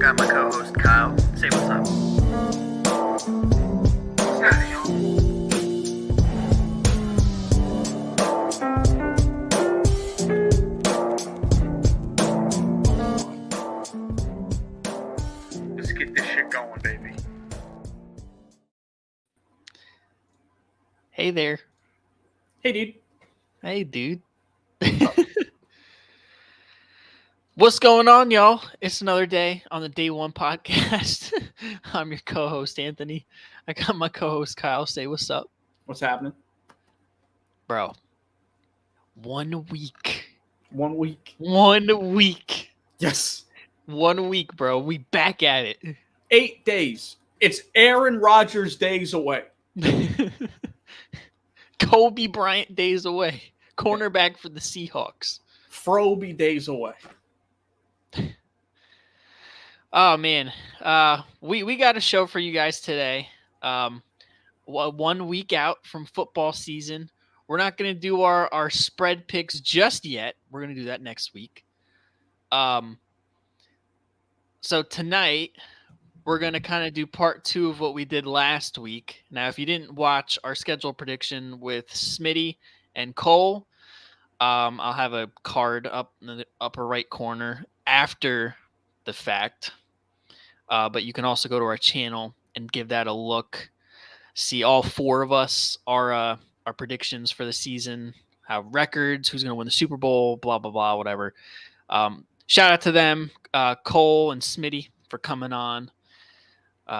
got my co-host Kyle. Say what's up. What's happening, y'all? Let's get this shit going, baby. Hey there. Hey, dude. Hey, dude. What's going on, y'all? It's another day on the Day One podcast. I'm your co-host, Anthony. I got my co-host, Kyle. Say what's up. What's happening? Bro, 1 week. 1 week. 1 week. Yes. 1 week, bro. We back at it. 8 days. It's Aaron Rodgers days away. Kobe Bryant days away. Cornerback for the Seahawks. Froby days away. Oh man, we got a show for you guys today. 1 week out from football season. We're not gonna do our spread picks just yet. We're gonna do that next week. So tonight we're gonna kind of do part 2 of what we did last week. Now, if you didn't watch our schedule prediction with Smitty and Cole, I'll have a card up in the upper right corner after the fact. But you can also go to our channel and give that a look. See all 4 of us, our predictions for the season, have records, who's going to win the Super Bowl, blah, blah, blah, whatever. Shout out to them, Cole and Smitty, for coming on.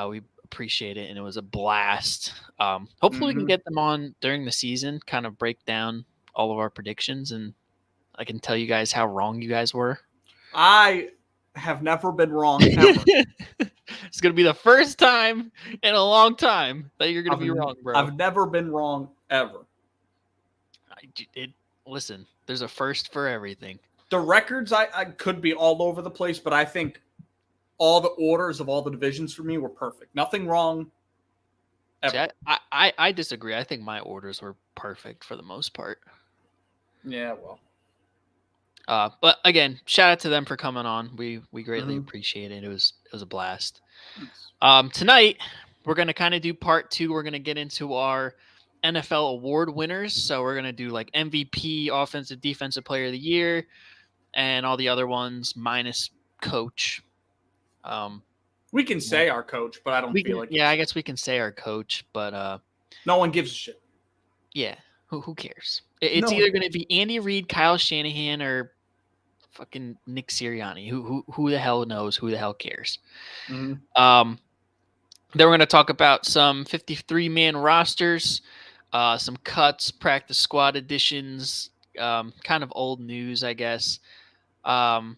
We appreciate it, and it was a blast. Hopefully we can get them on during the season, kind of break down all of our predictions, and I can tell you guys how wrong you guys were. I have never been wrong ever. It's going to be the first time in a long time that you're going to be wrong, bro. I've never been wrong ever. Listen, there's a first for everything. The records, I could be all over the place, but I think all the orders of all the divisions for me were perfect. Nothing wrong ever. See, I disagree. I think my orders were perfect for the most part. Yeah, well. But again, shout out to them for coming on. We greatly appreciate it. It was a blast. Tonight we're gonna kind of do part 2. We're gonna get into our NFL award winners. So we're gonna do like MVP, Offensive Defensive Player of the Year, and all the other ones minus coach. We can say our coach, but I don't feel like I guess we can say our coach, but no one gives a shit. Yeah, who cares? It's either going to be Andy Reid, Kyle Shanahan, or fucking Nick Sirianni. Who the hell knows? Who the hell cares? Then we're going to talk about some 53-man rosters, some cuts, practice squad additions, kind of old news, I guess. And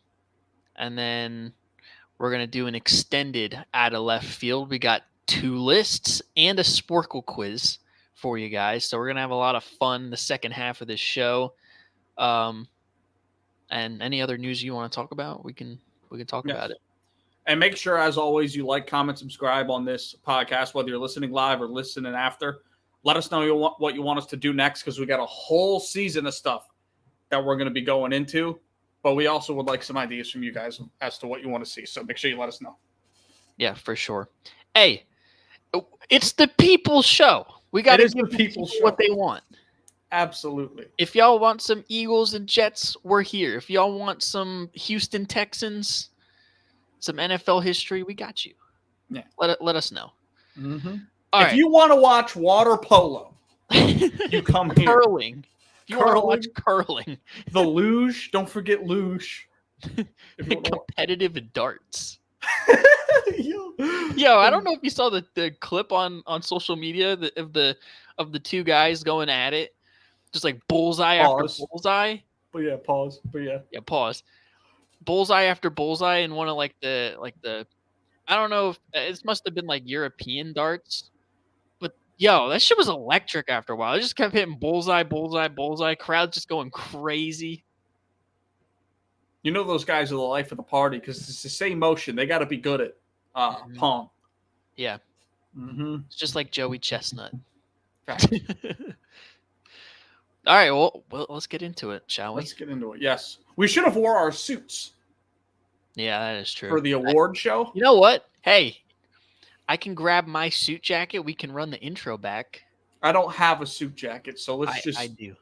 then we're going to do an extended out of left field. We got 2 lists and a Sporkle quiz for you guys. So we're going to have a lot of fun the second half of this show. And any other news you want to talk about, we can talk about it. And make sure, as always, you like, comment, subscribe on this podcast, whether you're listening live or listening after. Let us know what you want us to do next, because we got a whole season of stuff that we're going to be going into. But we also would like some ideas from you guys as to what you want to see. So make sure you let us know. Yeah, for sure. Hey, it's the people's show. We got to give the people what they want. Absolutely. If y'all want some Eagles and Jets, we're here. If y'all want some Houston Texans, some NFL history, we got you. Yeah. Let us know. If you want to watch water polo, you come here. Curling. If you want to watch curling. The luge. Don't forget luge. Competitive darts. Yo, I don't know if you saw the clip on social media of the 2 guys going at it, just like bullseye after bullseye. But yeah, pause. Yeah, pause. Bullseye after bullseye, and one of like the I don't know if it must have been like European darts, but yo, that shit was electric after a while. It just kept hitting bullseye, bullseye, bullseye. Crowd just going crazy. You know those guys are the life of the party because it's the same motion. They got to be good at Pong. Yeah. It's just like Joey Chestnut. Right. All right, well, let's get into it, shall we? Let's get into it. Yes. We should have wore our suits. Yeah, that is true. for the award show. You know what? Hey, I can grab my suit jacket. We can run the intro back. I don't have a suit jacket, so let's I do.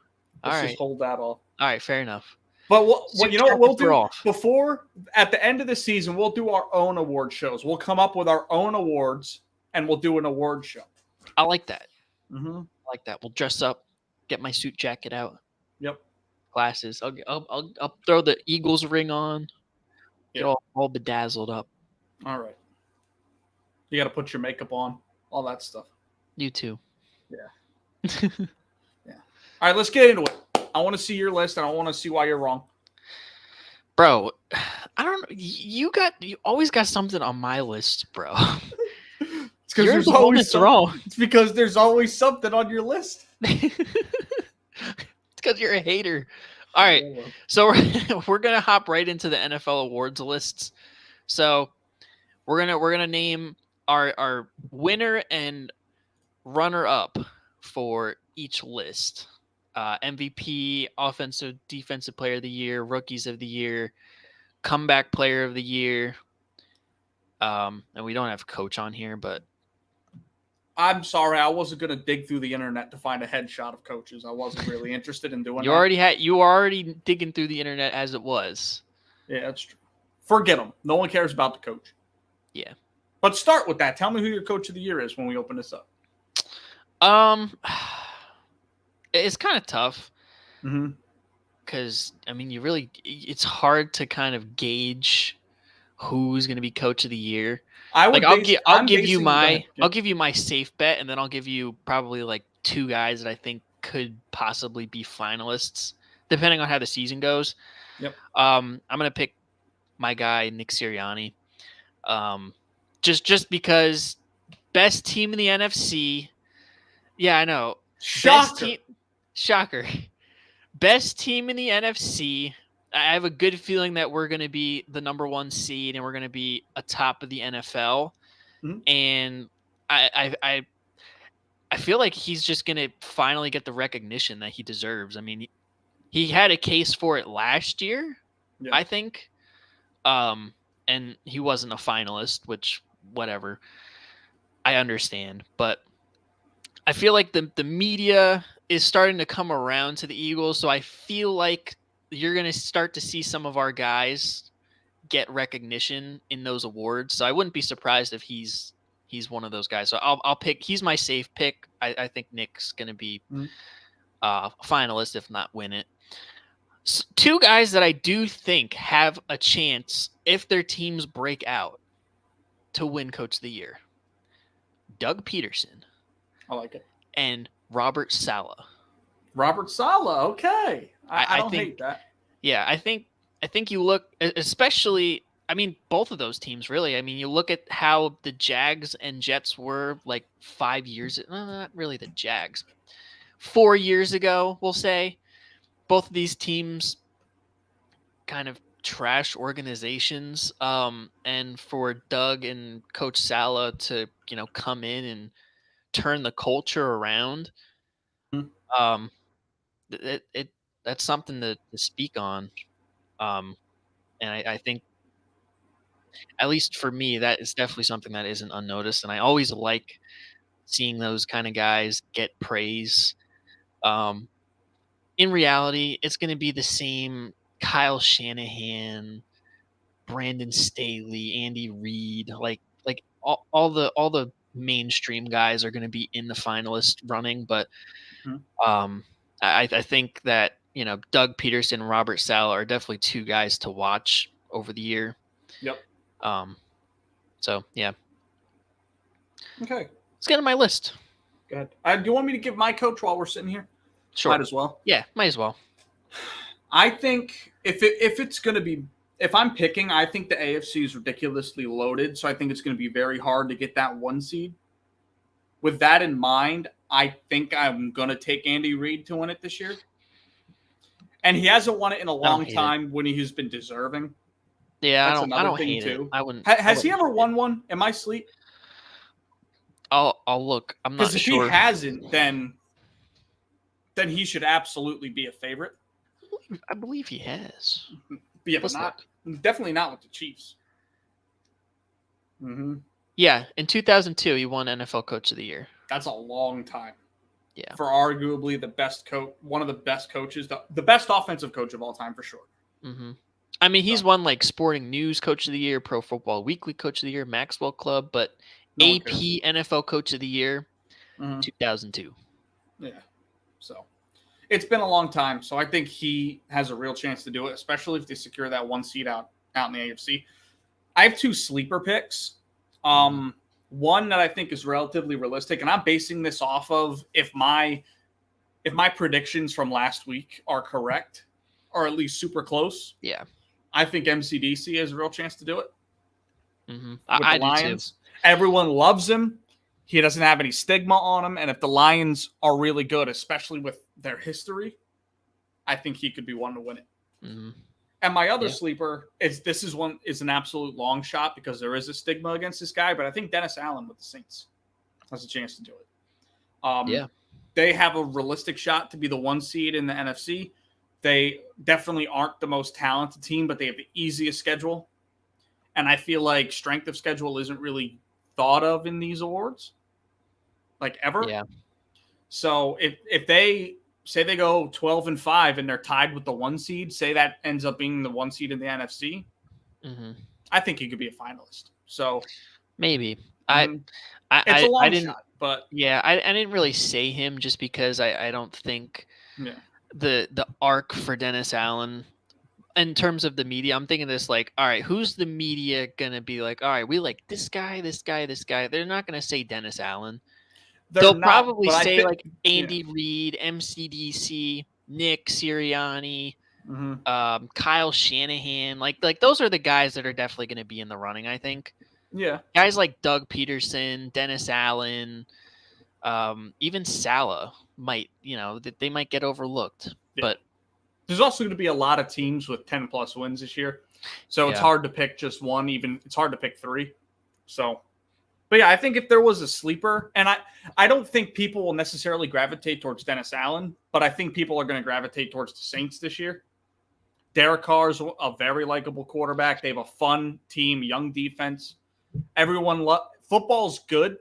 just hold that off. All right, fair enough. But what you know what we'll do off. before at the end of the season, we'll do our own award shows. We'll come up with our own awards and we'll do an award show. I like that. Mm-hmm. I like that. We'll dress up, get my suit jacket out. Yep. Glasses. I'll throw the Eagles ring on. Get all bedazzled up. All right. You got to put your makeup on, all that stuff. You too. Yeah. Yeah. All right, let's get into it. I want to see your list, and I want to see why you're wrong. Bro, I don't know. You always got something on my list, bro. It's because there's always wrong. It's because there's always something on your list. It's because you're a hater. All right, so we're gonna hop right into the NFL awards lists. So we're gonna name our winner and runner up for each list. MVP, offensive, defensive player of the year, rookies of the year, comeback player of the year. And we don't have coach on here, but I'm sorry, I wasn't going to dig through the internet to find a headshot of coaches. I wasn't really interested in doing that. You were already digging through the internet as it was. Yeah, that's true. Forget them. No one cares about the coach. Yeah. But start with that. Tell me who your coach of the year is when we open this up. It's kind of tough. Mm-hmm. Because, I mean, it's hard to kind of gauge who's going to be coach of the year. I'll give you my safe bet, and then I'll give you probably like two guys that I think could possibly be finalists, depending on how the season goes. Yep. I'm going to pick my guy, Nick Sirianni. Just because best team in the NFC. Yeah, I know. Shocker. Best team in the NFC. I have a good feeling that we're going to be the number one seed and we're going to be atop of the NFL. Mm-hmm. And I feel like he's just going to finally get the recognition that he deserves. I mean, he had a case for it last year, I think. And he wasn't a finalist, which whatever. I understand, but I feel like the media is starting to come around to the Eagles, so I feel like you're going to start to see some of our guys get recognition in those awards. So I wouldn't be surprised if he's one of those guys. So I'll pick. He's my safe pick. I think Nick's going to be a finalist, if not win it. So two guys that I do think have a chance if their teams break out to win Coach of the Year: Doug Peterson. I like it. And Robert Saleh. Robert Saleh, okay. I don't hate that. Yeah, I think you look, especially, I mean, both of those teams, really. I mean, you look at how the Jags and Jets were like 5 years, not really the Jags, 4 years ago, we'll say. Both of these teams kind of trash organizations. And for Doug and Coach Saleh to, come in and turn the culture around. That's something to speak on. And I think, at least for me, that is definitely something that isn't unnoticed. And I always like seeing those kind of guys get praise. In reality, it's going to be the same Kyle Shanahan, Brandon Staley, Andy Reid, like all the mainstream guys are going to be in the finalist running, but I think that Doug Peterson and Robert Saleh are definitely two guys to watch over the year. Yep. So yeah. Okay. Let's get on my list. Go ahead. Do you want me to give my coach while we're sitting here? Sure. Might as well. Yeah, might as well. I think if I'm picking, I think the AFC is ridiculously loaded, so I think it's going to be very hard to get that one seed. With that in mind, I think I'm going to take Andy Reid to win it this year. And he hasn't won it in a long time when he's been deserving. Yeah, I don't hate it. I wouldn't. Has he ever won one? Am I asleep? I'll look. I'm not sure. Because if he hasn't, then he should absolutely be a favorite. I believe he has. Yeah, but Definitely not with the Chiefs. Mm-hmm. Yeah, in 2002, he won NFL Coach of the Year. That's a long time. Yeah. For arguably the best coach, one of the best coaches, the best offensive coach of all time for sure. Mm-hmm. I mean, he's won like Sporting News Coach of the Year, Pro Football Weekly Coach of the Year, Maxwell Club, but No AP NFL Coach of the Year, 2002. Yeah. So it's been a long time. So I think he has a real chance to do it, especially if they secure that 1 seed out in the AFC. I have 2 sleeper picks. One that I think is relatively realistic, and I'm basing this off of if my predictions from last week are correct, or at least super close. Yeah. I think MCDC has a real chance to do it. Mm-hmm. With I the Lions. Do too. Everyone loves him. He doesn't have any stigma on him. And if the Lions are really good, especially with their history, I think he could be one to win it. Mm-hmm. And my other sleeper is an absolute long shot because there is a stigma against this guy, but I think Dennis Allen with the Saints has a chance to do it. They have a realistic shot to be the 1 seed in the NFC. They definitely aren't the most talented team, but they have the easiest schedule. And I feel like strength of schedule isn't really thought of in these awards, like ever. Yeah. So if they say they go 12-5 and they're tied with the 1 seed, say that ends up being the 1 seed in the NFC, I think he could be a finalist. So maybe it's a long didn't, shot, but I didn't really say him just because I don't think the arc for Dennis Allen in terms of the media, I'm thinking this like, all right, who's the media gonna be like? All right, we like this guy. They're not gonna say Dennis Allen. They'll probably say like Andy Reid, MCDC, Nick Sirianni, Kyle Shanahan. Like those are the guys that are definitely going to be in the running, I think. Yeah. Guys like Doug Peterson, Dennis Allen, even Salah might, they might get overlooked. Yeah. But there's also going to be a lot of teams with 10+ wins this year. So it's hard to pick just one, it's hard to pick 3. So, but yeah, I think if there was a sleeper, and I don't think people will necessarily gravitate towards Dennis Allen, but I think people are going to gravitate towards the Saints this year. Derek Carr's a very likable quarterback. They have a fun team, young defense. Football's good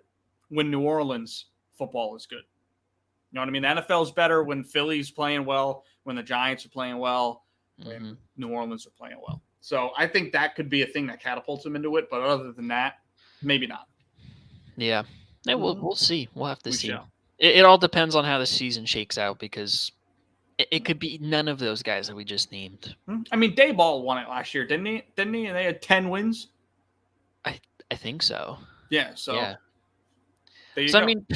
when New Orleans football is good. You know what I mean? The NFL's better when Philly's playing well, when the Giants are playing well, when New Orleans are playing well. So I think that could be a thing that catapults them into it. But other than that, maybe not. Yeah. We'll see. We'll have to see. It all depends on how the season shakes out because it could be none of those guys that we just named. I mean, Dayball won it last year, didn't he? And they had 10 wins. I think so. Yeah. So. Yeah. I mean,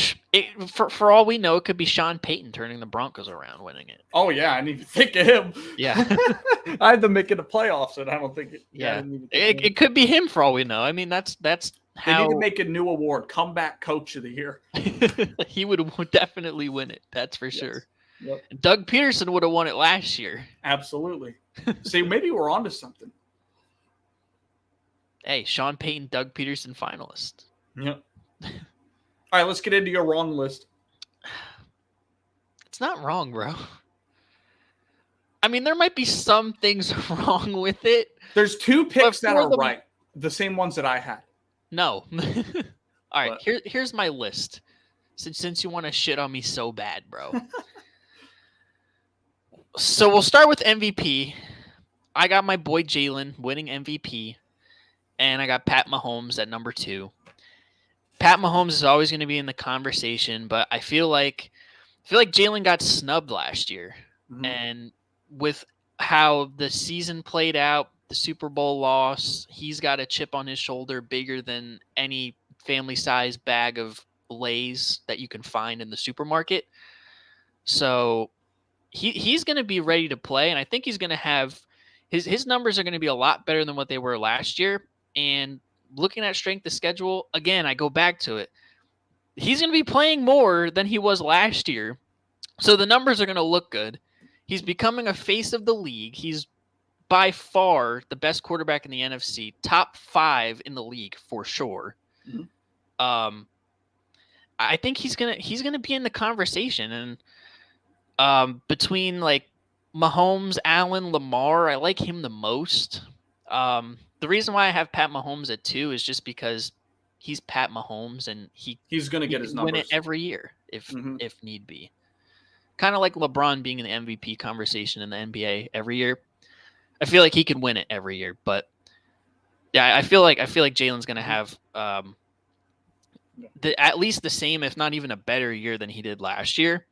for all we know, it could be Sean Payton turning the Broncos around, winning it. Oh yeah, I didn't even think of him. Yeah, I had them making the playoffs, and I don't think it. Yeah, it could be him for all we know. I mean, that's how they need to make a new award: comeback coach of the year. He would definitely win it. That's for sure. Yep. Doug Peterson would have won it last year. Absolutely. See, maybe we're onto something. Hey, Sean Payton, Doug Peterson finalist. Yep. All right, let's get into your wrong list. It's not wrong, bro. I mean, there might be some things wrong with it. There's 2 picks that are right. The same ones that I had. No. All right, here's my list. Since you want to shit on me so bad, bro. So we'll start with MVP. I got my boy Jalen winning MVP. And I got Pat Mahomes at number 2. Pat Mahomes is always going to be in the conversation, but I feel like Jalen got snubbed last year. And with how the season played out, the Super Bowl loss, he's got a chip on his shoulder bigger than any family-sized bag of Lay's that you can find in the supermarket. So he's going to be ready to play, and I think he's going to have his numbers are going to be a lot better than what they were last year. And looking at strength of schedule, again, I go back to it. He's going to be playing more than he was last year. So the numbers are going to look good. He's becoming a face of the league. He's by far the best quarterback in the NFC, top 5 in the league for sure. I think he's going to be in the conversation. And between like Mahomes, Allen, Lamar, I like him the most. The reason why I have Pat Mahomes at 2 is just because he's Pat Mahomes and he's going to he get his can win it numbers every year if Mhm. need be. Kind of like LeBron being in the MVP conversation in the NBA every year. I feel like he can win it every year, but yeah, I feel like Jalen's going to have at least the same, if not even a better year than he did last year.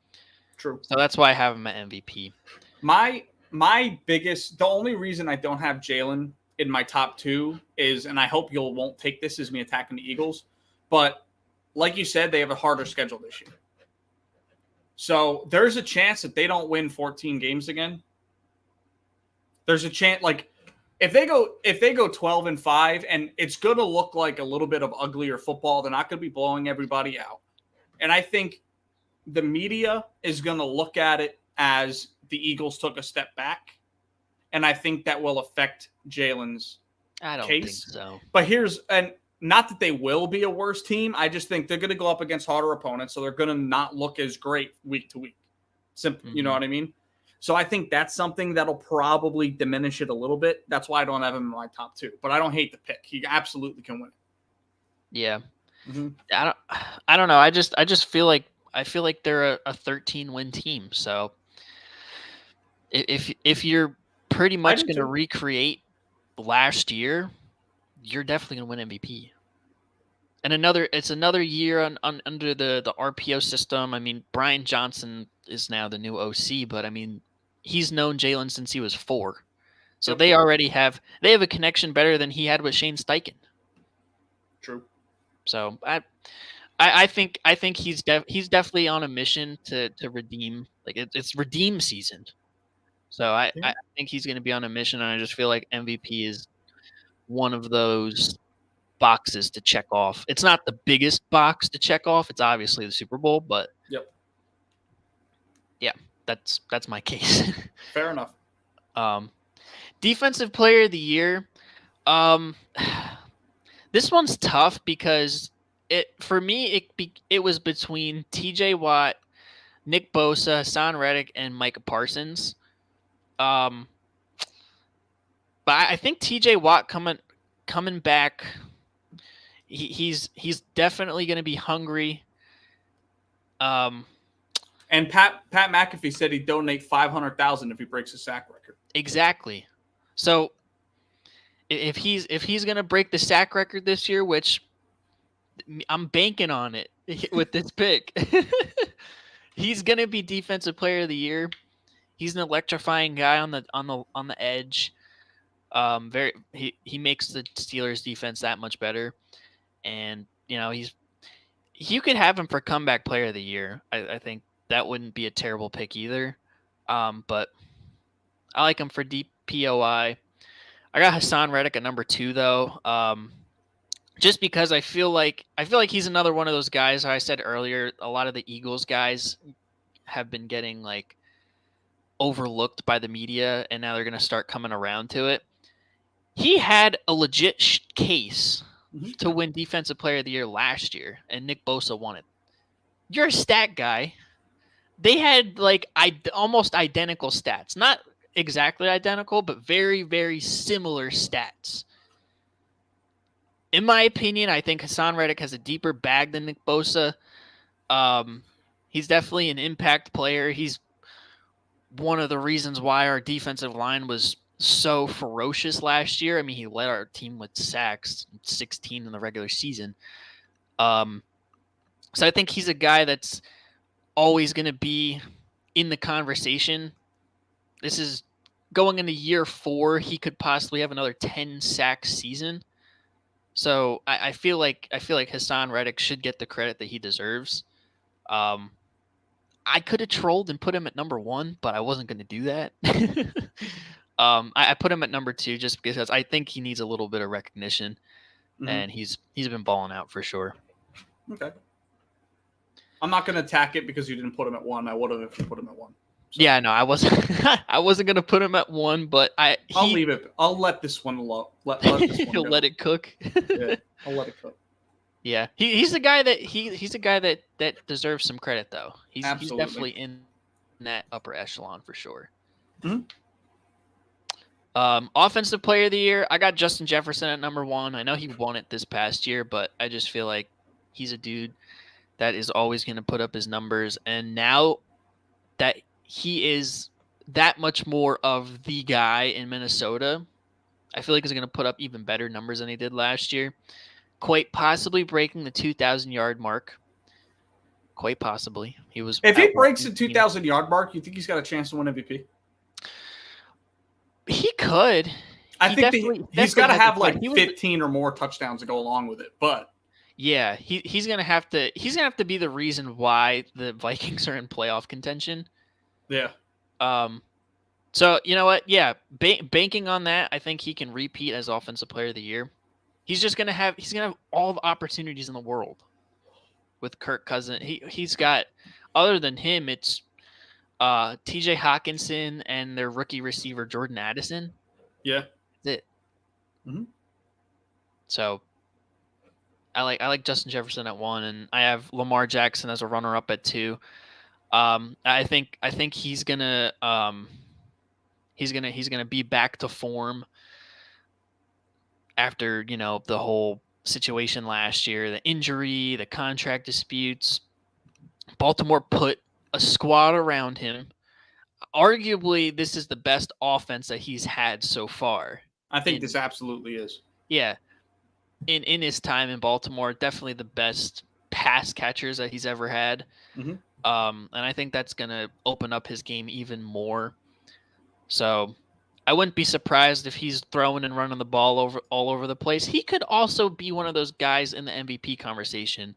True. So that's why I have him at MVP. The only reason I don't have Jalen in my top 2 is, and I hope you won't take this as me attacking the Eagles, but like you said, they have a harder schedule this year. So there's a chance that they don't win 14 games again. There's a chance, like if they go 12-5, and it's going to look like a little bit of uglier football, they're not going to be blowing everybody out. And I think the media is going to look at it as the Eagles took a step back, and I think that will affect Jalen's I don't think so. But not that they will be a worse team. I just think they're going to go up against harder opponents, so they're going to not look as great week to week. Simple, You know what I mean? So I think that's something that'll probably diminish it a little bit. That's why I don't have him in my top 2. But I don't hate the pick. He absolutely can win it. Yeah. Mm-hmm. I don't know. I just feel like they're a 13-win team. So if you're pretty much going to recreate last year, you're definitely going to win MVP. And it's another year under the RPO system. I mean, Brian Johnson is now the new OC, but I mean, he's known Jalen since he was 4. So they already have a connection better than he had with Shane Steichen. True. So I think he's definitely on a mission to redeem. Like it's redeem season. So I think he's going to be on a mission, and I just feel like MVP is one of those boxes to check off. It's not the biggest box to check off. It's obviously the Super Bowl, but yeah, that's my case. Fair enough. Defensive Player of the Year. This one's tough because for me it was between TJ Watt, Nick Bosa, Hassan Reddick, and Micah Parsons. But I think TJ Watt coming back. He's definitely going to be hungry. And Pat McAfee said he'd donate $500,000 if he breaks his sack record. Exactly. So if he's going to break the sack record this year, which I'm banking on it with this pick, he's going to be Defensive Player of the Year. He's an electrifying guy on the edge. He makes the Steelers defense that much better. And, you could have him for Comeback Player of the Year. I think that wouldn't be a terrible pick either. But I like him for DPOI. I got Hassan Reddick at number 2, though. Just because I feel like he's another one of those guys. I said earlier, a lot of the Eagles guys have been getting overlooked by the media, and now they're going to start coming around to it. He had a legit case to win Defensive Player of the Year last year, and Nick Bosa won it. You're a stat guy. They had almost identical stats. Not exactly identical, but very, very similar stats. In my opinion, I think Hassan Reddick has a deeper bag than Nick Bosa. He's definitely an impact player. He's one of the reasons why our defensive line was so ferocious last year. I mean, he led our team with sacks, 16 in the regular season. So I think he's a guy that's always going to be in the conversation. This is going into year 4. He could possibly have another 10 sack season. So I feel like Hassan Reddick should get the credit that he deserves. I could have trolled and put him at number 1, but I wasn't going to do that. I put him at number 2 just because I think he needs a little bit of recognition, and he's been balling out for sure. Okay. I'm not going to attack it because you didn't put him at 1. I would have if you put him at 1. So. Yeah, no, I wasn't going to put him at 1, but I'll leave it. I'll let this one let this one He'll go. let it cook. Yeah, I'll let it cook. Yeah, he's a guy that deserves some credit though. He's definitely in that upper echelon for sure. Mm-hmm. Offensive player of the year, I got Justin Jefferson at number 1. I know he won it this past year, but I just feel like he's a dude that is always going to put up his numbers. And now that he is that much more of the guy in Minnesota, I feel like he's going to put up even better numbers than he did last year. Quite possibly breaking the 2,000-yard mark. Quite possibly. If he breaks the 2,000-yard mark, you think he's got a chance to win MVP? He could. I think he's got to have like 15 or more touchdowns to go along with it. But yeah, he's gonna have to be the reason why the Vikings are in playoff contention. Yeah. So you know what? Yeah, banking on that, I think he can repeat as Offensive Player of the Year. He's gonna have all the opportunities in the world with Kirk Cousins. He's got, other than him, it's TJ Hawkinson and their rookie receiver Jordan Addison. Yeah, that's it. Mm-hmm. So I like Justin Jefferson at 1, and I have Lamar Jackson as a runner-up at 2. I think he's gonna be back to form after the whole situation last year, the injury, the contract disputes. Baltimore put a squad around him. Arguably, this is the best offense that he's had so far. I think this absolutely is. Yeah. In his time in Baltimore, definitely the best pass catchers that he's ever had. Mm-hmm. And I think that's going to open up his game even more. So I wouldn't be surprised if he's throwing and running the ball all over the place. He could also be one of those guys in the MVP conversation,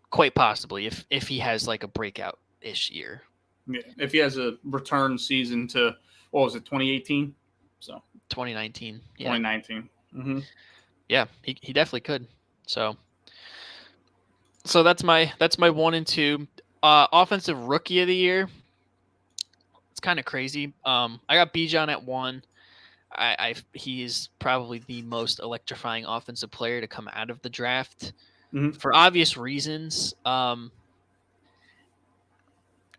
quite possibly, if he has like a breakout-ish year. Yeah, if he has a return season to, what was it, 2018? So 2019. Yeah. 2019. Mm-hmm. Yeah, he definitely could. So that's my 1 and 2. Offensive Rookie of the Year. It's kind of crazy. I got Bijan at 1. He's probably the most electrifying offensive player to come out of the draft, for obvious reasons.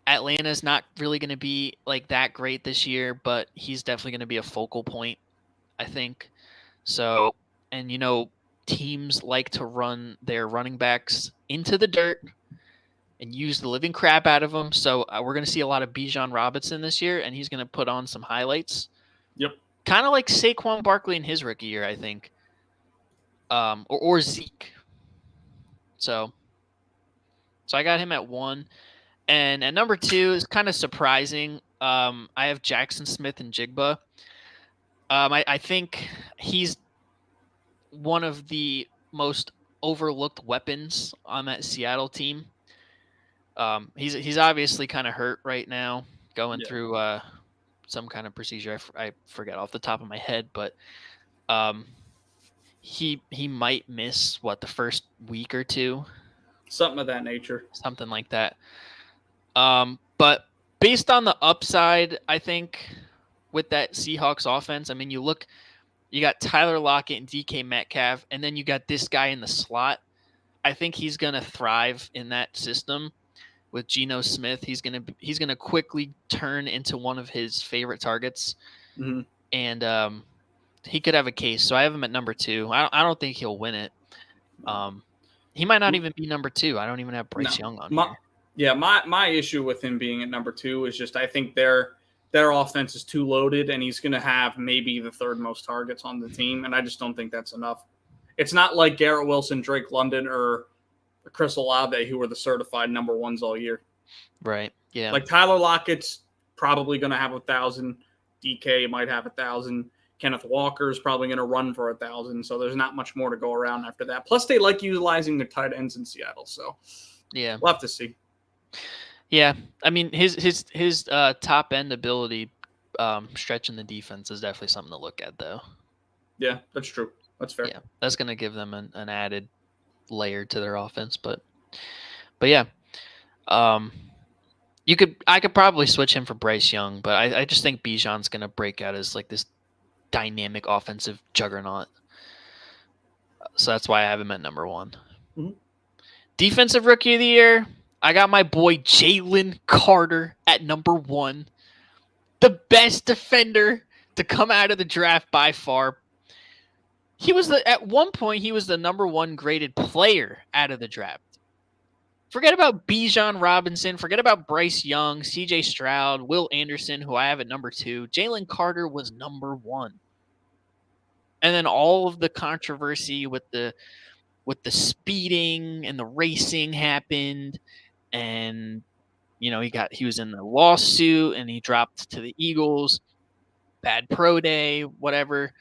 Atlanta's not really going to be like that great this year, but he's definitely going to be a focal point, I think. So, and teams like to run their running backs into the dirt and use the living crap out of them. So we're going to see a lot of Bijan Robinson this year, and he's going to put on some highlights. Yep. Kind of like Saquon Barkley in his rookie year, I think. Or Zeke. So I got him at 1. And at number 2 is kind of surprising. I have Jackson Smith and Jigba. I think he's one of the most overlooked weapons on that Seattle team. He's obviously kind of hurt right now, going through some kind of procedure. I forget off the top of my head, but he might miss the first week or 2, something of that nature, something like that. But based on the upside, I think with that Seahawks offense, I mean, you got Tyler Lockett and DK Metcalf, and then you got this guy in the slot. I think he's going to thrive in that system with Geno Smith. He's going to quickly turn into one of his favorite targets. Mm-hmm. And, he could have a case. So I have him at number 2. I don't think he'll win it. He might not even be number 2. I don't even have Bryce Young on here. Yeah, my issue with him being at number 2 is just I think their offense is too loaded, and he's going to have maybe the 3rd most targets on the team, and I just don't think that's enough. It's not like Garrett Wilson, Drake London, or Chris Olave, who were the certified number 1s all year. Right, yeah. Like Tyler Lockett's probably going to have 1,000. DK might have 1,000. Kenneth Walker's probably going to run for 1,000, so there's not much more to go around after that. Plus, they like utilizing their tight ends in Seattle, so yeah, we'll have to see. Yeah, I mean his top end ability, stretching the defense is definitely something to look at, though. Yeah, that's true. That's fair. Yeah, that's going to give them an added layer to their offense, but yeah, I could probably switch him for Bryce Young, but I just think Bijan's going to break out as like this dynamic offensive juggernaut. So that's why I have him at number 1. Mm-hmm. Defensive Rookie of the Year, I got my boy Jalen Carter at number 1. The best defender to come out of the draft by far. At one point he was the number 1 graded player out of the draft. Forget about Bijan Robinson. Forget about Bryce Young, C.J. Stroud, Will Anderson, who I have at number 2. Jalen Carter was number 1. And then all of the controversy with the speeding and the racing happened, and he was in the lawsuit and he dropped to the Eagles. Bad pro day, whatever.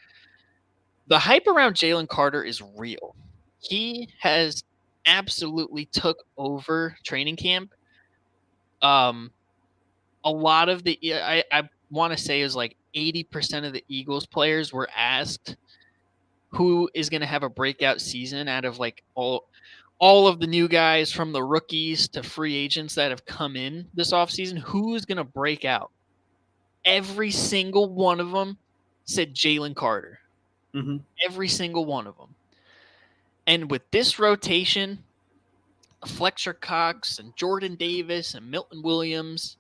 The hype around Jalen Carter is real. He has absolutely took over training camp. A lot of I want to say is like 80% of the Eagles players were asked who is going to have a breakout season out of like all of the new guys, from the rookies to free agents that have come in this offseason. Who's going to break out? Every single one of them said Jalen Carter. Mm-hmm. Every single one of them. And with this rotation, Fletcher Cox and Jordan Davis and Milton Williams,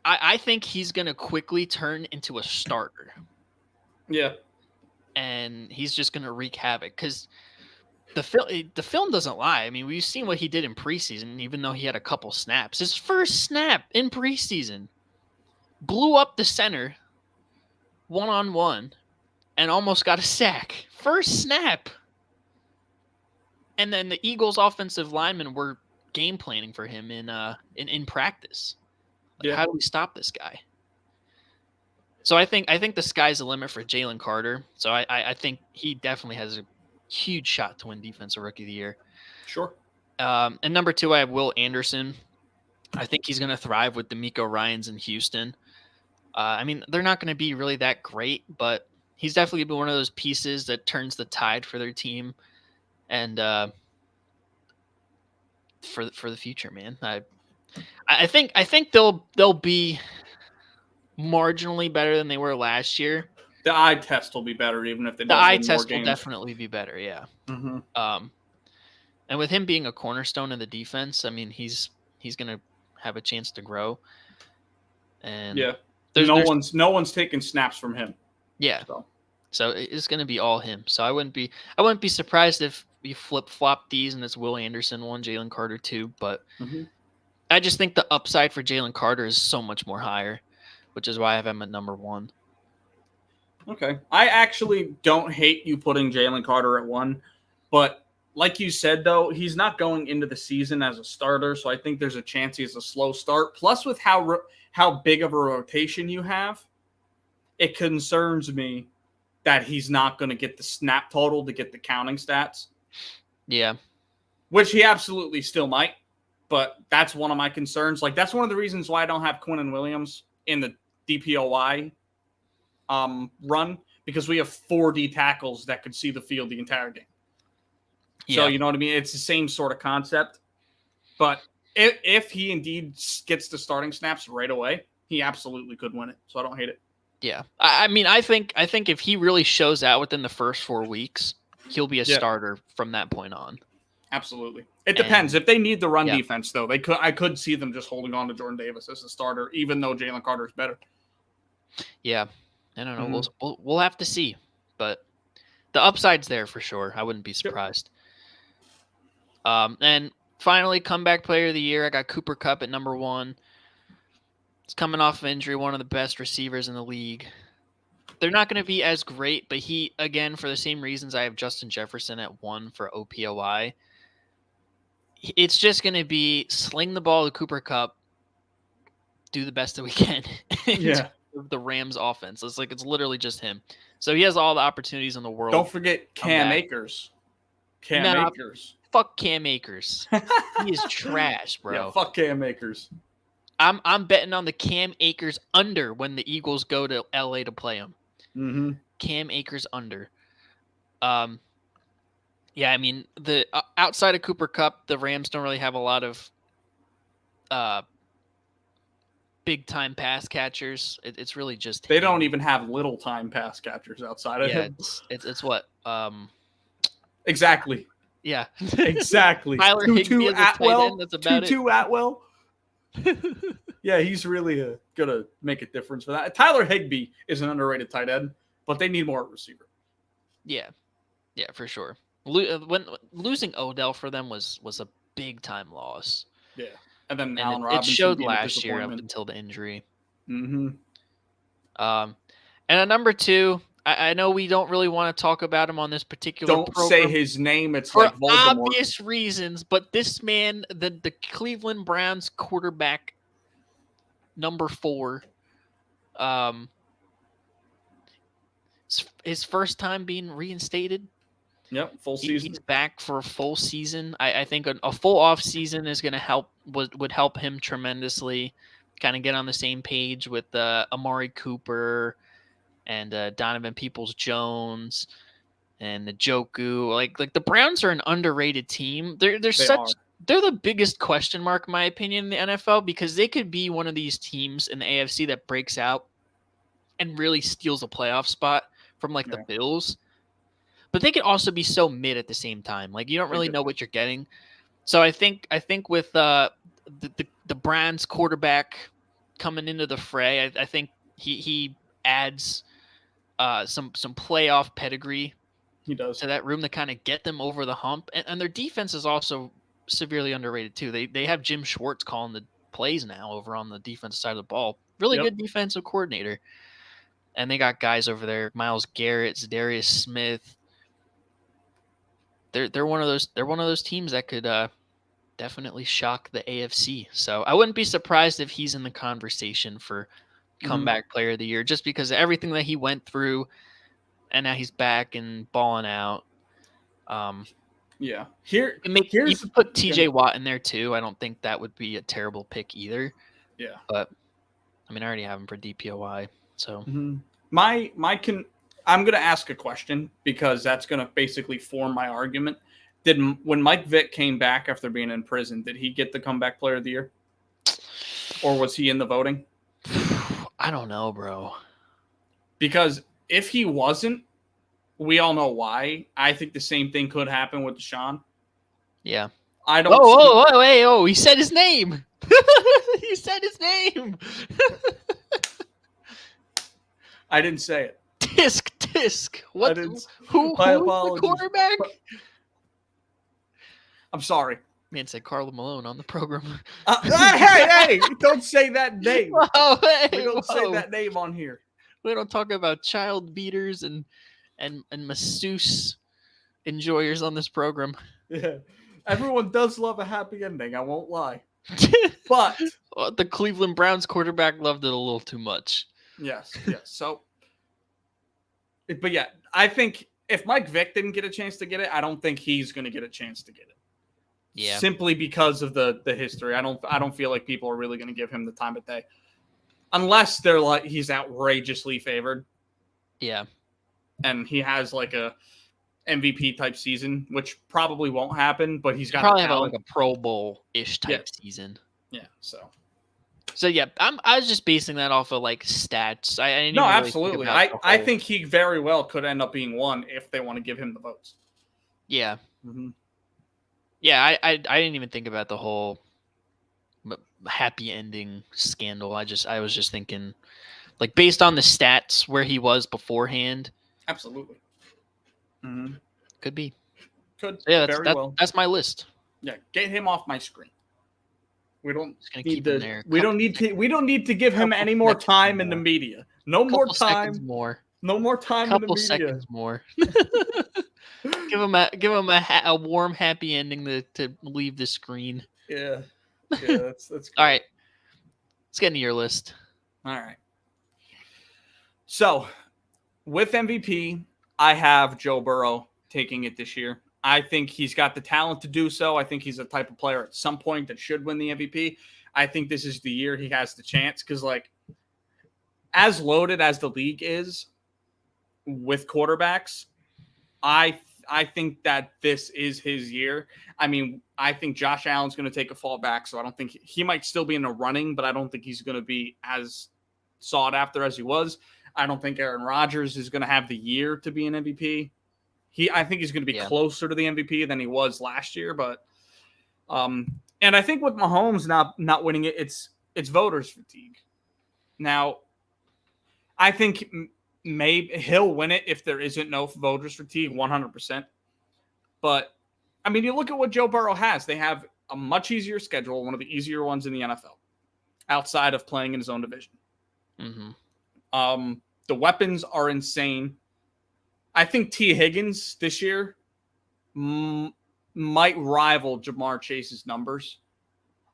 I think he's going to quickly turn into a starter. Yeah. And he's just going to wreak havoc because the film doesn't lie. I mean, we've seen what he did in preseason, even though he had a couple snaps. His first snap in preseason blew up the center one-on-one and almost got a sack. First snap. And then the Eagles offensive linemen were game planning for him in practice. Like, how do we stop this guy? So I think the sky's the limit for Jalen Carter. So I think he definitely has a huge shot to win Defensive Rookie of the Year. Sure. And number 2, I have Will Anderson. I think he's going to thrive with DeMeco Ryans in Houston. I mean, they're not going to be really that great, but he's definitely been one of those pieces that turns the tide for their team. And for the future, man, I think they'll be marginally better than they were last year. The eye test will be better, even if they don't the eye win test more will games. definitely be better. Yeah. Mm-hmm. And with him being a cornerstone in the defense, I mean, he's going to have a chance to grow. And yeah, no one's taking snaps from him. Yeah. So it's going to be all him. So I wouldn't be surprised if you flip-flop these and it's Will Anderson 1, Jalen Carter 2. But I just think the upside for Jalen Carter is so much more higher, which is why I have him at number 1. Okay. I actually don't hate you putting Jalen Carter at 1, but like you said, though, he's not going into the season as a starter, so I think there's a chance he's a slow start. Plus, with how big of a rotation you have, it concerns me that he's not going to get the snap total to get the counting stats. Yeah. Which he absolutely still might, but that's one of my concerns. Like, that's one of the reasons why I don't have Quinnen Williams in the DPOY run, because we have 4 D tackles that could see the field the entire game. Yeah. So, you know what I mean? It's the same sort of concept. But if he indeed gets the starting snaps right away, he absolutely could win it. So I don't hate it. Yeah. I mean, I think if he really shows out within the first 4 weeks, he'll be a starter from that point on. Absolutely. It depends. If they need the run defense, though, I could see them just holding on to Jordan Davis as a starter, even though Jalen Carter is better. Yeah. I don't know. Mm-hmm. We'll have to see. But the upside's there for sure. I wouldn't be surprised. Yep. And finally, comeback player of the year, I got Cooper Kupp at number 1. He's coming off of injury, one of the best receivers in the league. They're not going to be as great, but he, again, for the same reasons I have Justin Jefferson at 1 for OPOI. It's just going to be sling the ball to Cooper Kupp, do the best that we can. Yeah. The Rams offense. It's literally just him. So he has all the opportunities in the world. Don't forget Cam Akers. Akers. Fuck Cam Akers. He is trash, bro. Yeah, fuck Cam Akers. I'm betting on the Cam Akers under when the Eagles go to LA to play him. Mm-hmm. Cam Akers under. Yeah, I mean, the outside of Cooper Kupp, the Rams don't really have a lot of big time pass catchers. It's really just they don't even have little time pass catchers outside of him. It's what exactly. Yeah, exactly. Tyler Higbee is a tight end. That's about it. Atwell. Yeah, he's really gonna make a difference for that. Tyler Higbee is an underrated tight end, but they need more receiver. Yeah, for sure. When losing Odell for them was a big time loss. Yeah, and then And Allen it Robinson showed being a last year up disappointment. until the injury. Mm-hmm. And at number 2, I know we don't really want to talk about him on this particular Don't program say his name. It's for like Voldemort. obvious reasons, but this man, the Cleveland Browns quarterback, number 4, his first time being reinstated. Yep, full season. He's back for a full season. I think a full off season is going to would help him tremendously. Kind of get on the same page with Amari Cooper and Donovan Peoples-Jones and Njoku. Like the Browns are an underrated team. They're the biggest question mark, in my opinion, in the NFL, because they could be one of these teams in the AFC that breaks out and really steals a playoff spot from the Bills. But they could also be so mid at the same time. Like, you don't really know what you're getting. So I think with the Browns quarterback coming into the fray, I think he adds some playoff pedigree. He does to that room to kind of get them over the hump. And their defense is also severely underrated too. They have Jim Schwartz calling the plays now over on the defensive side of the ball. Really good defensive coordinator. And they got guys over there, Myles Garrett, Darius Smith. They're one of those teams that could definitely shock the AFC. So I wouldn't be surprised if he's in the conversation for comeback player of the year, just because of everything that he went through, and now he's back and balling out. Yeah. You could put TJ Watt in there too. I don't think that would be a terrible pick either. Yeah. But I mean, I already have him for DPOY. So I'm going to ask a question, because that's going to basically form my argument. When Mike Vick came back after being in prison, did he get the comeback player of the year? Or was he in the voting? I don't know, bro. Because if he wasn't, we all know why. I think the same thing could happen with Deshaun. Yeah. I don't. Oh! He said his name. He said his name. I didn't say it. Tisk. What? Who's the quarterback? I'm sorry. Man said Carlo Malone on the program. Hey! Don't say that name. We don't say that name on here. We don't talk about child beaters and masseuse enjoyers on this program. Yeah, everyone does love a happy ending. I won't lie. But the Cleveland Browns quarterback loved it a little too much. Yes. So, but yeah, I think if Mike Vick didn't get a chance to get it, I don't think he's going to get a chance to get it. Yeah. Simply because of the history. I don't feel like people are really going to give him the time of day, unless they're like he's outrageously favored. Yeah. And he has like a MVP type season, which probably won't happen, but he's got probably have like a Pro Bowl-ish type season. Yeah. So yeah, I was just basing that off of like stats. I didn't no, really absolutely. I think he very well could end up being one if they want to give him the votes. Yeah. Mm-hmm. Yeah, I didn't even think about the whole happy ending scandal. I was just thinking, like, based on the stats where he was beforehand. Absolutely. Mm-hmm. Could be. Could. Yeah, that's my list. Yeah, get him off my screen. We don't need to. We don't need to give him any more time in the media. No more time. No more time in the media. Couple seconds more. Give him a warm, happy ending to leave the screen. Yeah, that's good. All right. Let's get into your list. All right. So, with MVP, I have Joe Burrow taking it this year. I think he's got the talent to do so. I think he's the type of player at some point that should win the MVP. I think this is the year he has the chance, because, like, as loaded as the league is with quarterbacks, I think that this is his year. I mean, I think Josh Allen's going to take a fall back, so I don't think he might still be in the running, but I don't think he's going to be as sought after as he was. I don't think Aaron Rodgers is going to have the year to be an MVP. I think he's going to be closer to the MVP than he was last year, but and I think with Mahomes not winning it, it's voters fatigue. Now, I think maybe he'll win it if there isn't no voters fatigue 100%. But, I mean, you look at what Joe Burrow has. They have a much easier schedule, one of the easier ones in the NFL, outside of playing in his own division. Mm-hmm. The weapons are insane. I think T. Higgins this year might rival Jamar Chase's numbers.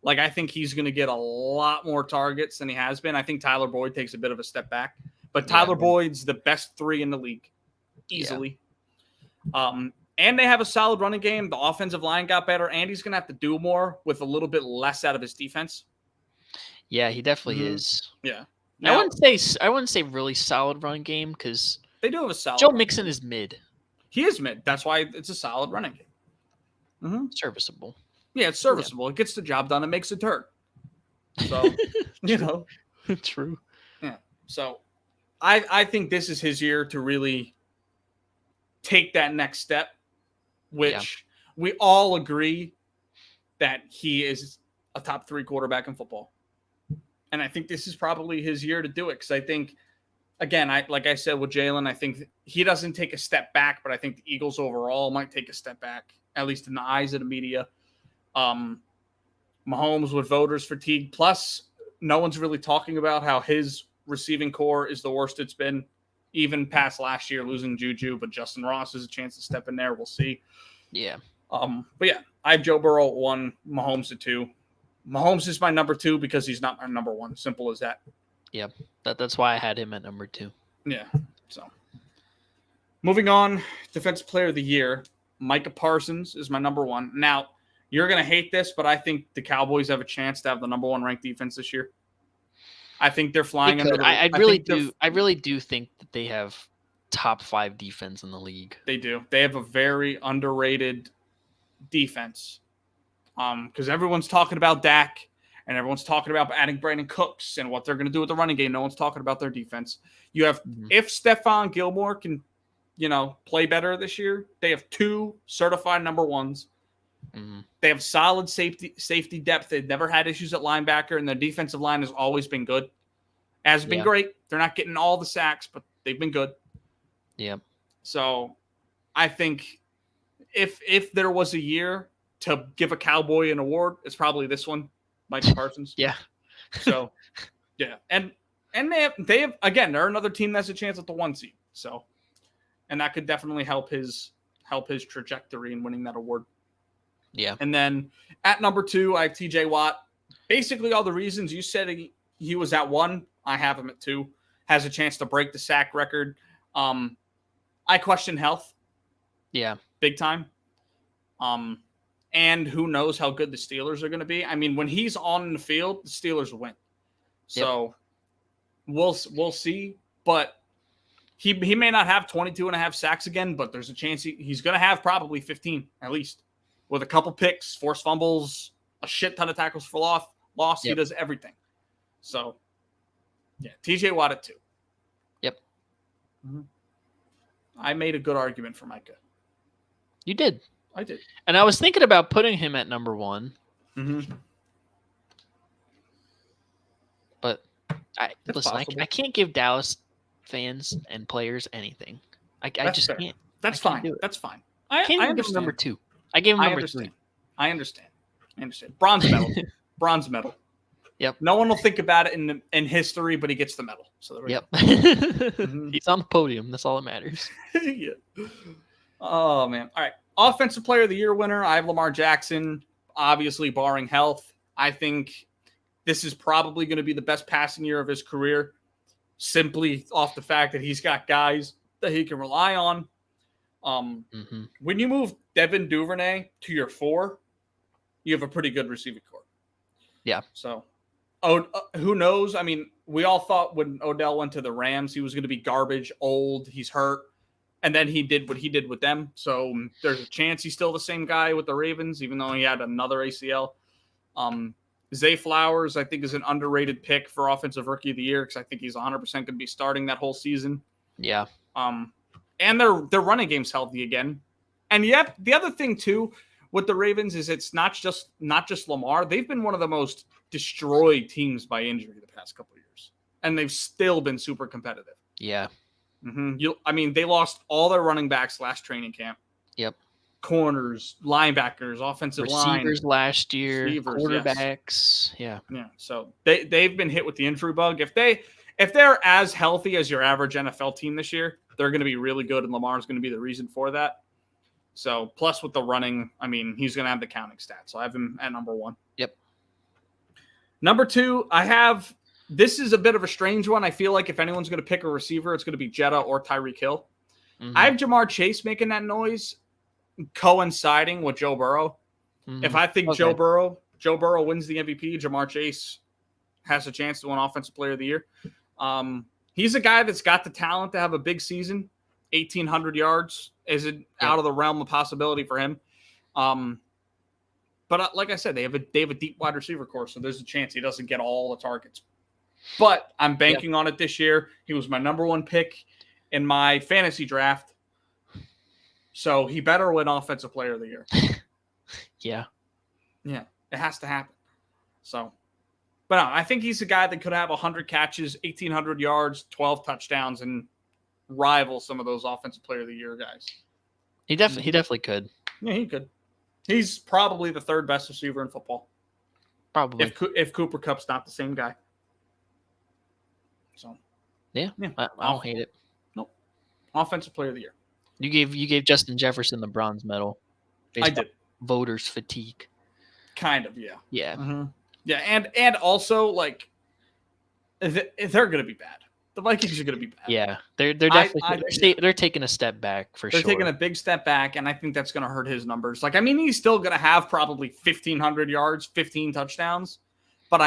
Like, I think he's going to get a lot more targets than he has been. I think Tyler Boyd takes a bit of a step back. But Tyler Boyd's the best 3 in the league, easily. Yeah. And they have a solid running game. The offensive line got better, and he's going to have to do more with a little bit less out of his defense. Yeah, he definitely is. Yeah. Now, I wouldn't say really solid run game because they do have a solid. Joe Mixon is mid. He is mid. That's why it's a solid running game. Mm-hmm. Serviceable. Yeah, it's serviceable. Yeah. It gets the job done. It makes it hurt. So, you know. True. Yeah. So, I think this is his year to really take that next step, which we all agree that he is a top 3 quarterback in football. And I think this is probably his year to do it because I think, again, like I said with Jalen, I think he doesn't take a step back, but I think the Eagles overall might take a step back, at least in the eyes of the media. Mahomes with voters fatigue. Plus, no one's really talking about how his receiving core is the worst it's been, even past last year losing Juju. But Justin Ross has a chance to step in there. We'll see. Yeah. But yeah, I have Joe Burrow at 1, Mahomes at 2. Mahomes is my number 2 because he's not my number 1. Simple as that. Yeah, that's why I had him at number 2. Yeah. So, moving on, Defensive Player of the Year, Micah Parsons is my number 1. Now, you're going to hate this, but I think the Cowboys have a chance to have the number 1 ranked defense this year. I think they're flying under the. I really do think that they have top 5 defense in the league. They do. They have a very underrated defense. Because everyone's talking about Dak and everyone's talking about adding Brandon Cooks and what they're going to do with the running game. No one's talking about their defense. You have, if Stephon Gilmore can, play better this year, they have 2 certified number 1s. Mm-hmm. They have solid safety depth. They've never had issues at linebacker, and their defensive line has always been good. Has been great. They're not getting all the sacks, but they've been good. Yeah. So I think if there was a year to give a Cowboy an award, it's probably this one, Micah Parsons. Yeah. So, yeah. And they have again, they're another team that's a chance at the 1 seed. So, and that could definitely help his trajectory in winning that award. Yeah. And then at number 2, I have TJ Watt. Basically all the reasons you said he was at 1, I have him at 2. Has a chance to break the sack record. I question health. Yeah. Big time. And who knows how good the Steelers are going to be. I mean, when he's on the field, the Steelers win. So we'll see. But he may not have 22.5 sacks again, but there's a chance he's going to have probably 15 at least. With a couple picks, forced fumbles, a shit ton of tackles for loss. He does everything. So, yeah, TJ Watt at 2. Yep. Mm-hmm. I made a good argument for Micah. You did. I did. And I was thinking about putting him at number 1. Mm-hmm. But I can't give Dallas fans and players anything. I just fair. can't. That's fine. That's fine. I understand. Give him number 2. I gave him number 3. I understand. Bronze medal. Bronze medal. Yep. No one will think about it in history, but he gets the medal. So there we go. Mm-hmm. He's on the podium. That's all that matters. Yeah. Oh, man. All right. Offensive Player of the Year winner, I have Lamar Jackson, obviously barring health. I think this is probably going to be the best passing year of his career, simply off the fact that he's got guys that he can rely on. When you move Devin Duvernay to your 4, you have a pretty good receiving core. Yeah. So, who knows? I mean, we all thought when Odell went to the Rams, he was going to be garbage, old, he's hurt. And then he did what he did with them. So there's a chance he's still the same guy with the Ravens, even though he had another ACL. Zay Flowers, I think, is an underrated pick for Offensive Rookie of the Year because I think he's 100% going to be starting that whole season. Yeah. And their running game's healthy again. And yet the other thing too with the Ravens is it's not just Lamar. They've been one of the most destroyed teams by injury the past couple of years, and they've still been super competitive. Yeah. They lost all their running backs last training camp. Yep. Corners, linebackers, offensive Receivers line, last year, quarterbacks. Yes. Yeah. So they've been hit with the injury bug. If they're as healthy as your average NFL team this year, they're going to be really good, and Lamar's going to be the reason for that. So plus with the running, he's going to have the counting stats. So I have him at number 1. Yep. Number 2, this is a bit of a strange one. I feel like if anyone's going to pick a receiver, it's going to be Jetta or Tyreek Hill. Mm-hmm. I have Jamar Chase making that noise, coinciding with Joe Burrow. Mm-hmm. If I think Joe Burrow wins the MVP, Jamar Chase has a chance to win Offensive Player of the Year. He's a guy that's got the talent to have a big season. 1,800 yards is out of the realm of possibility for him. But like I said, they have a deep wide receiver core, so there's a chance he doesn't get all the targets. But I'm banking on it this year. He was my number 1 pick in my fantasy draft. So he better win Offensive Player of the Year. Yeah. Yeah, it has to happen. So, but no, I think he's a guy that could have 100 catches, 1,800 yards, 12 touchdowns, and rival some of those Offensive Player of the Year guys. He definitely could. Yeah, he could. He's probably the 3rd best receiver in football. Probably. If Cooper Kupp's not the same guy. So, yeah. I don't hate it. Nope. Offensive Player of the Year. You gave Justin Jefferson the bronze medal. I did. Voters fatigue. Kind of, yeah. Yeah. Mm-hmm. Yeah, and also like they're going to be bad. The Vikings are going to be bad. Yeah, they're definitely they're taking a step back for sure. They're taking a big step back, and I think that's going to hurt his numbers. Like, he's still going to have probably 1,500 yards, 15 touchdowns, but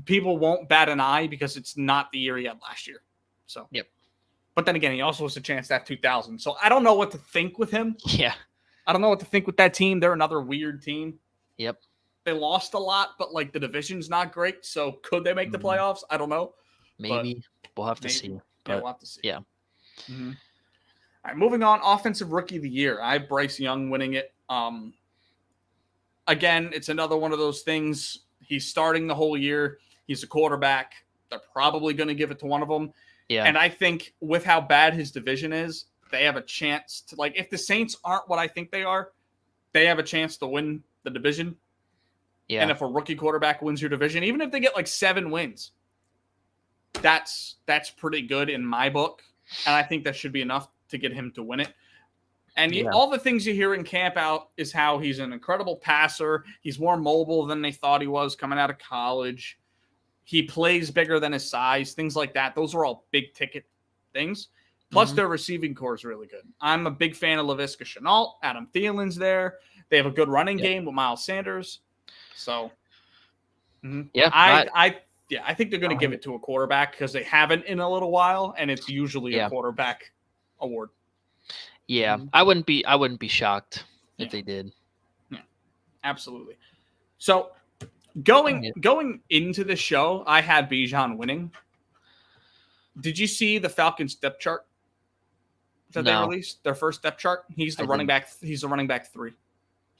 people won't bat an eye because it's not the year he had last year. So, yep. But then again, he also has a chance to have 2,000. So I don't know what to think with him. Yeah. I don't know what to think with that team. They're another weird team. Yep. They lost a lot, but the division's not great. So could they make the playoffs? I don't know. Maybe. We'll have to see. But, yeah, we'll have to see. Yeah. Mm-hmm. All right, moving on. Offensive Rookie of the Year. I have Bryce Young winning it. Again, it's another one of those things. He's starting the whole year. He's a quarterback. They're probably going to give it to one of them. Yeah. And I think with how bad his division is, they have a chance to, if the Saints aren't what I think they are, they have a chance to win the division. Yeah. And if a rookie quarterback wins your division, even if they get 7 wins, that's pretty good in my book. And I think that should be enough to get him to win it. And all the things you hear in camp out is how he's an incredible passer. He's more mobile than they thought he was coming out of college. He plays bigger than his size, things like that. Those are all big ticket things. Plus, their receiving core is really good. I'm a big fan of Laviska Shenault. Adam Thielen's there. They have a good running game with Miles Sanders. So, I think they're going to give it to a quarterback because they haven't in a little while, and it's usually a quarterback award. Yeah, I wouldn't be shocked if they did. Yeah, absolutely. So, going into the show, I had Bijan winning. Did you see the Falcons depth chart that they released? Their first depth chart. He's the running back. He's the running back 3.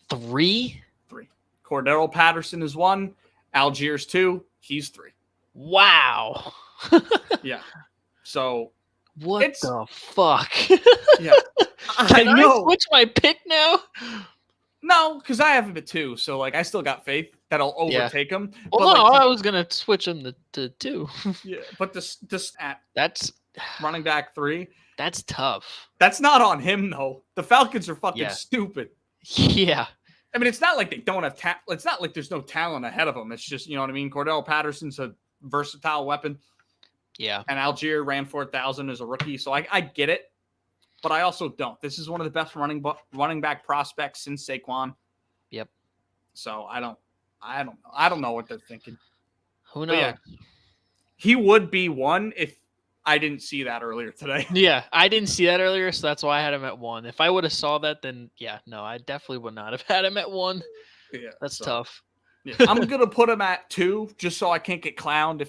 3? 3. Cordero Patterson is 1. Algiers 2. He's 3. Wow. Yeah. So what the fuck? Yeah. Can I switch my pick now? No, because I have him at 2. So I still got faith that I'll overtake him. Well, no, I was gonna switch him to 2. Yeah, but this that's running back 3. That's tough. That's not on him though. The Falcons are fucking stupid. Yeah. It's not like they don't have talent. It's not like there's no talent ahead of them. It's just, you know what I mean? Cordell Patterson's a versatile weapon. Yeah. And Algier ran 4,000 as a rookie. So I get it, but I also don't. This is one of the best running back prospects since Saquon. Yep. So I don't know what they're thinking. Who knows? Yeah, he would be 1 if I didn't see that earlier today. Yeah, I didn't see that earlier, so that's why I had him at 1. If I would have saw that, then I definitely would not have had him at 1. Yeah, that's tough. Yeah. I'm gonna put him at 2 just so I can't get clowned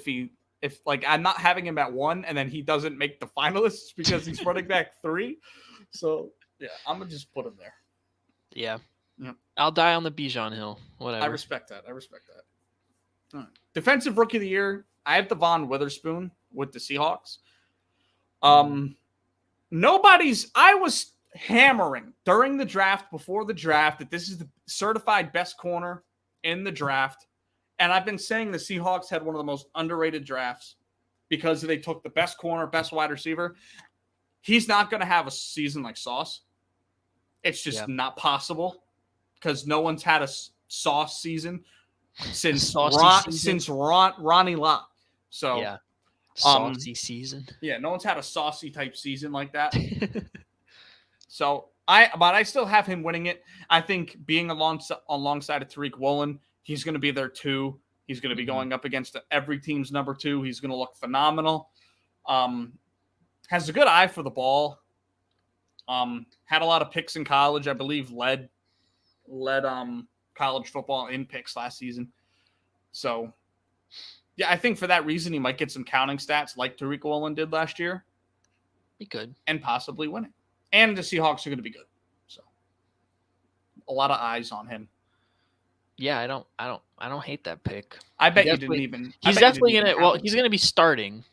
if I'm not having him at 1 and then he doesn't make the finalists because he's running back 3. So I'm gonna just put him there. Yeah. I'll die on the Bijan Hill. Whatever. I respect that. All right. Defensive Rookie of the Year, I have Devon Witherspoon with the Seahawks. I was hammering during the draft, before the draft, that this is the certified best corner in the draft. And I've been saying the Seahawks had one of the most underrated drafts because they took the best corner, best wide receiver. He's not going to have a season like Sauce. It's just not possible because no one's had a Sauce season since Ronnie Lott. So yeah, saucy season. Yeah, no one's had a saucy type season like that. So I still have him winning it. I think being alongside of Tariq Woolen, he's going to be there too. He's going to be going up against every team's number 2. He's going to look phenomenal. Has a good eye for the ball. Had a lot of picks in college. I believe led college football in picks last season. So, yeah, I think for that reason he might get some counting stats like Tariq Woolen did last year. He could. And possibly win it. And the Seahawks are going to be good. So, a lot of eyes on him. Yeah, I don't hate that pick. I bet you didn't even. He's definitely gonna. Well, he's gonna be starting.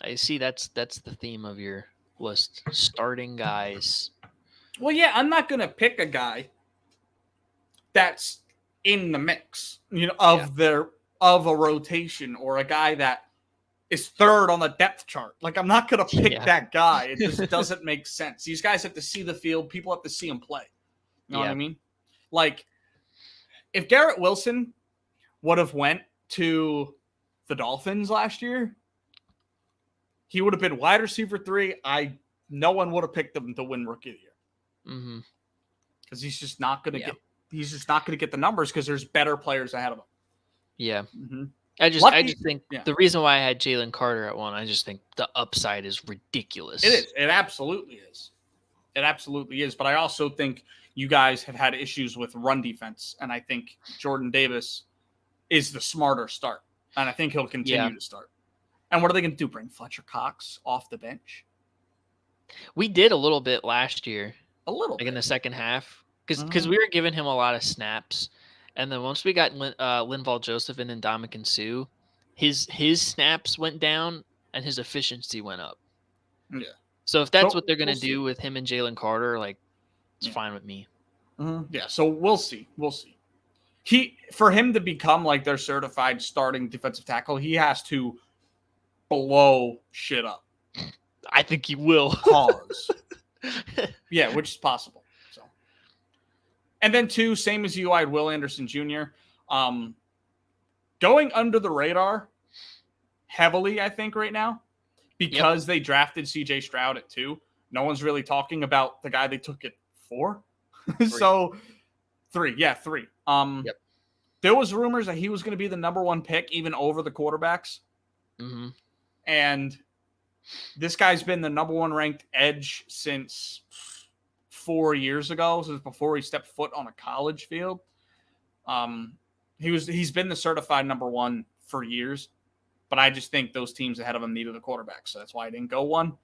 I see. That's the theme of your list. Starting guys. Well, yeah, I'm not gonna pick a guy that's in the mix, of a rotation, or a guy that is third on the depth chart. Like, I'm not gonna pick that guy. It just doesn't make sense. These guys have to see the field. People have to see him play. You know what I mean? Like, if Garrett Wilson would have went to the Dolphins last year, he would have been wide receiver 3. No one would have picked him to win Rookie of the Year. Because he's just not going to get. He's just not going to get the numbers because there's better players ahead of him. Yeah. Mm-hmm. I just think the reason why I had Jalen Carter at 1, I just think the upside is ridiculous. It is. It absolutely is. It absolutely is. But I also think you guys have had issues with run defense, and I think Jordan Davis is the smarter start, and I think he'll continue to start. And what are they going to do? Bring Fletcher Cox off the bench? We did a little bit last year. A little bit. In the second half. Because we were giving him a lot of snaps. And then once we got Linval Joseph and Ndamukong Suh, his snaps went down and his efficiency went up. Yeah. So if that's what they're going to do with him and Jalen Carter, like, it's fine with me. Yeah, so we'll see. For him to become like their certified starting defensive tackle, he has to blow shit up. I think he will. Pause. Yeah, which is possible. So, and then 2, same as you, I had Will Anderson Jr. Going under the radar heavily, I think, right now, because they drafted CJ Stroud at 2. No one's really talking about the guy they took at 4. 3. So 3. Yeah, 3. There was rumors that he was going to be the number 1 pick, even over the quarterbacks. And this guy's been the number 1 ranked edge since 4 years ago, since before he stepped foot on a college field. He's been the certified number 1 for years, but I just think those teams ahead of him needed a quarterback, so that's why I didn't go 1.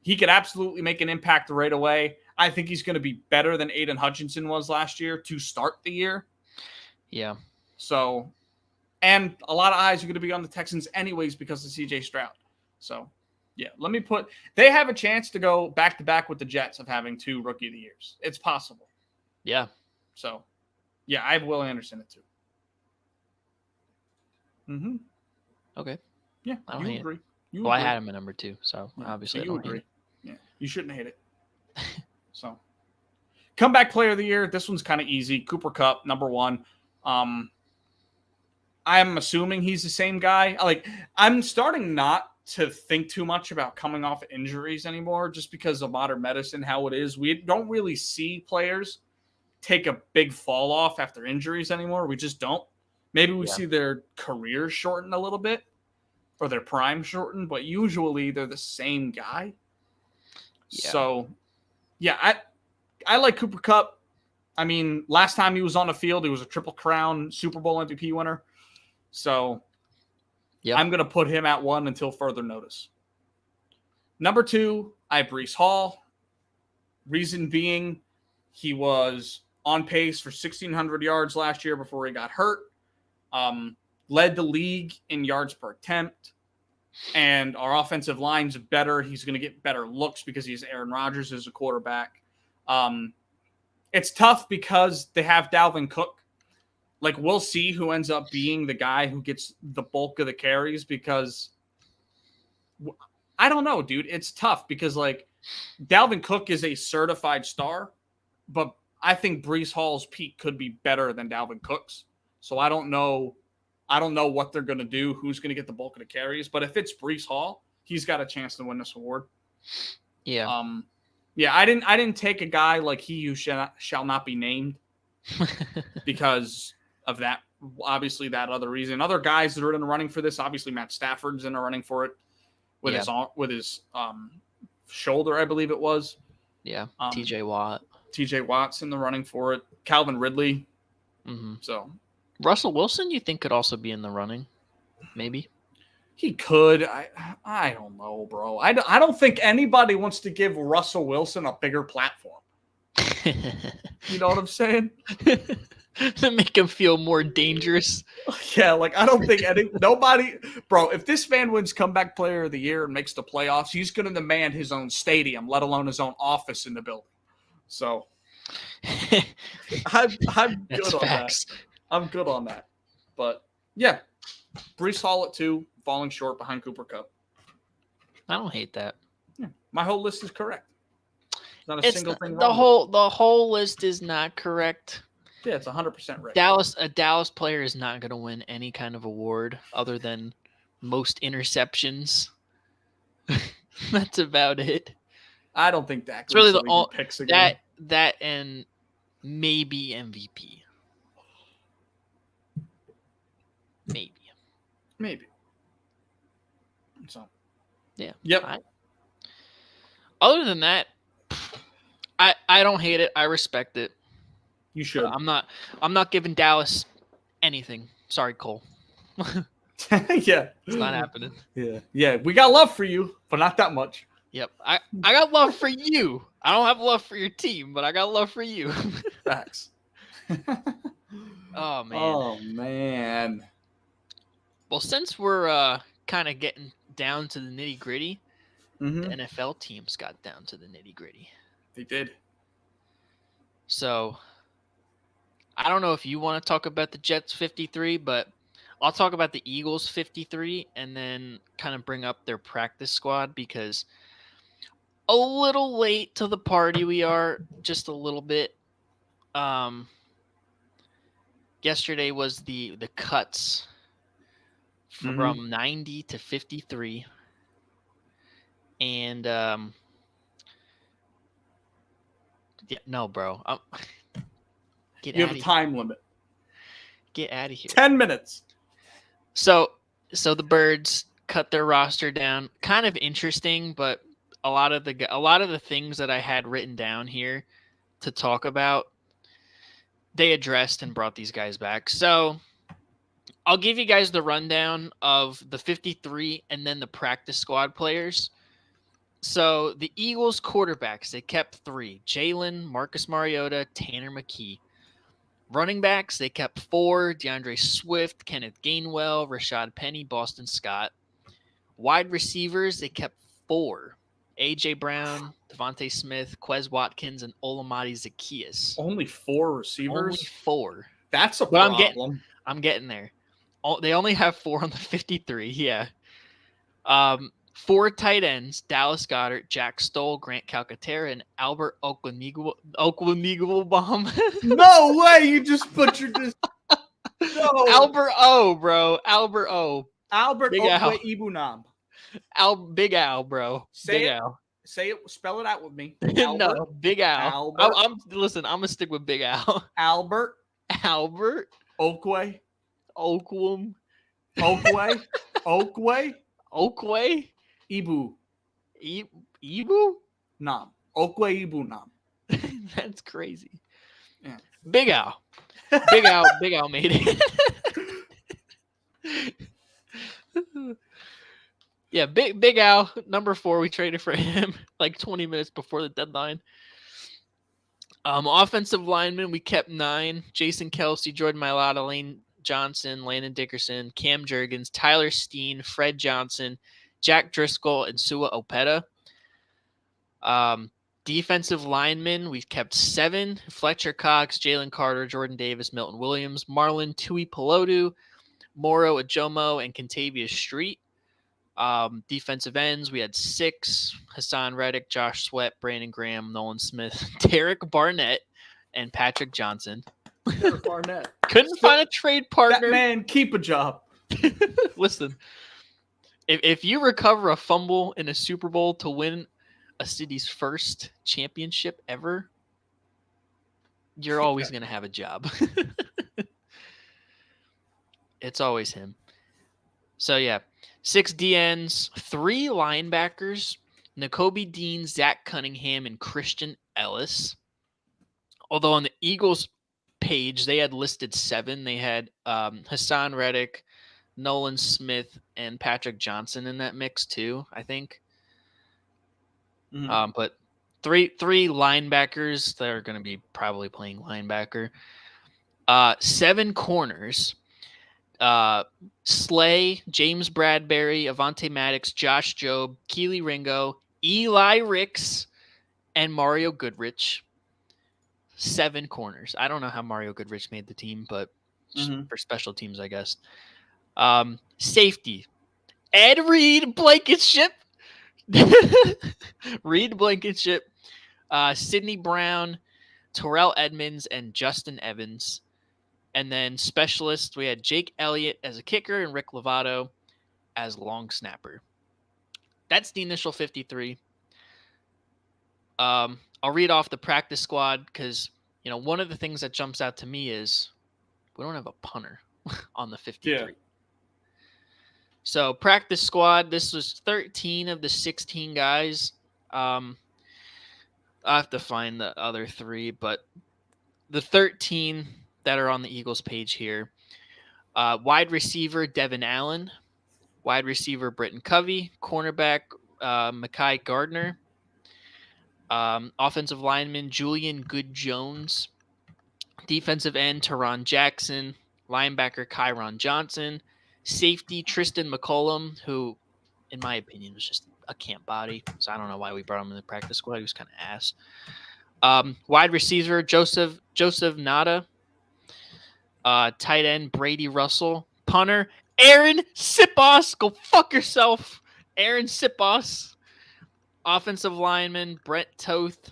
He could absolutely make an impact right away. I think he's going to be better than Aiden Hutchinson was last year to start the year. Yeah. So, and a lot of eyes are going to be on the Texans anyways because of CJ Stroud. So, yeah, they have a chance to go back-to-back with the Jets of having 2 Rookie of the Years. It's possible. Yeah. So, yeah, I have Will Anderson at 2. Okay. Yeah, I don't agree. I had him at number 2, so obviously you agree. Yeah, you shouldn't hate it. So, comeback player of the year. This one's kind of easy. Cooper Kupp, number 1. I'm assuming he's the same guy. I'm starting not to think too much about coming off injuries anymore, just because of modern medicine, how it is. We don't really see players take a big fall off after injuries anymore. We just don't. Maybe we see their careers shorten a little bit, or their prime shortened, but usually they're the same guy. Yeah. So, yeah, I like Cooper Kupp. I mean, last time he was on the field, he was a Triple Crown Super Bowl MVP winner. So, I'm going to put him at 1 until further notice. Number 2, I have Breece Hall. Reason being, he was on pace for 1,600 yards last year before he got hurt. Led the league in yards per attempt. And our offensive line's better. He's going to get better looks because he's Aaron Rodgers as a quarterback. It's tough because they have Dalvin Cook. Like, we'll see who ends up being the guy who gets the bulk of the carries because I don't know, dude. It's tough because, like, Dalvin Cook is a certified star, but I think Breece Hall's peak could be better than Dalvin Cook's. So I don't know what they're going to do, who's going to get the bulk of the carries. But if it's Breece Hall, he's got a chance to win this award. Yeah. Yeah, I didn't take a guy like he who shall not be named because of that. Obviously, that other reason. Other guys that are in the running for this, obviously Matt Stafford's in the running for it with his shoulder, I believe it was. Yeah, TJ Watt. TJ Watt's in the running for it. Calvin Ridley. Mm-hmm. So Russell Wilson, you think could also be in the running? Maybe. He could. I don't know, bro. I don't think anybody wants to give Russell Wilson a bigger platform. You know what I'm saying? To make him feel more dangerous. Yeah, like I don't think nobody, bro. If this man wins Comeback Player of the Year and makes the playoffs, he's going to demand his own stadium, let alone his own office in the building. So I'm good on that. I'm good on that. But yeah, Breece Hall at 2, falling short behind Cooper Kupp. I don't hate that. Yeah, my whole list is correct. Not a single thing wrong. The whole list is not correct. Yeah, it's 100% right. A Dallas player is not going to win any kind of award other than most interceptions. That's about it. I don't think Dak. It's really the only picks again. that and maybe MVP. Maybe. So. Yeah. Yep. Other than that, I don't hate it. I respect it. You should. I'm not giving Dallas anything. Sorry, Cole. Yeah. It's not happening. Yeah. Yeah. We got love for you, but not that much. Yep. I got love for you. I don't have love for your team, but I got love for you. Facts. Oh, man. Oh, man. Well, since we're kind of getting down to the nitty-gritty, the NFL teams got down to the nitty-gritty. They did. So, I don't know if you want to talk about the Jets 53, but I'll talk about the Eagles 53 and then kind of bring up their practice squad because a little late to the party we are, just a little bit. Yesterday was the cuts from 90 to 53. And yeah, no, bro. You have a time limit. Get out of here. 10 minutes. So the Birds cut their roster down. Kind of interesting, but a lot of the things that I had written down here to talk about, they addressed and brought these guys back. So I'll give you guys the rundown of the 53 and then the practice squad players. So the Eagles quarterbacks, they kept 3. Jalen, Marcus Mariota, Tanner McKee. Running backs, they kept 4. DeAndre Swift, Kenneth Gainwell, Rashad Penny, Boston Scott. Wide receivers, they kept 4. A.J. Brown, Devontae Smith, Quez Watkins, and Olamide Zaccheaus. Only 4 receivers? Only 4. That's a problem. I'm getting there. They only have 4 on the 53, yeah. 4 tight ends, Dallas Goedert, Jack Stoll, Grant Calcaterra, and Albert Okwuegbunam. No way, you just butchered this. No. Albert O, bro. Albert O. Albert Okwuegbunam. Big Al, bro. Say Big it. Al. Say it. Spell it out with me. No, Big Al. Albert. Listen, I'm going to stick with Big Al. Albert. Okwe. Ibu. Ibu? Nam. Okwuegbunam. That's crazy. Yeah. Big Al. Big Al made it. Yeah, Big Al, number 4, we traded for him like 20 minutes before the deadline. Offensive linemen, we kept 9. Jason Kelsey, Jordan Mailata, Lane Johnson, Landon Dickerson, Cam Jurgens, Tyler Steen, Fred Johnson, Jack Driscoll, and Sua Opeta. Defensive linemen, we've kept 7. Fletcher Cox, Jalen Carter, Jordan Davis, Milton Williams, Marlon Tui Pelotu, Moro Ajomo, and Contavious Street. Defensive ends, we had 6. Hassan Reddick, Josh Sweat, Brandon Graham, Nolan Smith, Derek Barnett, and Patrick Johnson. Derek Barnett. Couldn't find a trade partner. That man, keep a job. Listen, if you recover a fumble in a Super Bowl to win a city's first championship ever, you're always going to have a job. It's always him. So, yeah, 6 DNs, 3 linebackers, Nakobe Dean, Zach Cunningham, and Christian Ellis. Although on the Eagles page, they had listed 7. They had Hassan Reddick, Nolan Smith, and Patrick Johnson in that mix too, I think. Mm-hmm. But three linebackers that are going to be probably playing linebacker. 7 corners. Slay, James Bradbury, Avante Maddox, Josh Jobe, Keely Ringo, Eli Ricks, and Mario Goodrich. 7 corners. I don't know how Mario Goodrich made the team, but just for special teams, I guess. Safety. Ed Reed Blankenship. Reed Blankenship. Sidney Brown, Terrell Edmonds, and Justin Evans. And then specialists, we had Jake Elliott as a kicker and Rick Lovato as long snapper. That's the initial 53. I'll read off the practice squad because, one of the things that jumps out to me is we don't have a punter on the 53. Yeah. So practice squad, this was 13 of the 16 guys. I have to find the other 3, but the 13 that are on the Eagles page here. Wide receiver, Devin Allen. Wide receiver, Britton Covey. Cornerback, Mekhi Gardner. Offensive lineman, Julian Good-Jones. Defensive end, Teron Jackson. Linebacker, Kyron Johnson. Safety, Tristan McCollum, who, in my opinion, was just a camp body. So I don't know why we brought him in the practice squad. He was kind of ass. Wide receiver, Joseph Nada. Tight end, Brady Russell. Punter, Aaron Sipos. Go fuck yourself, Aaron Sipos. Offensive lineman, Brent Toth.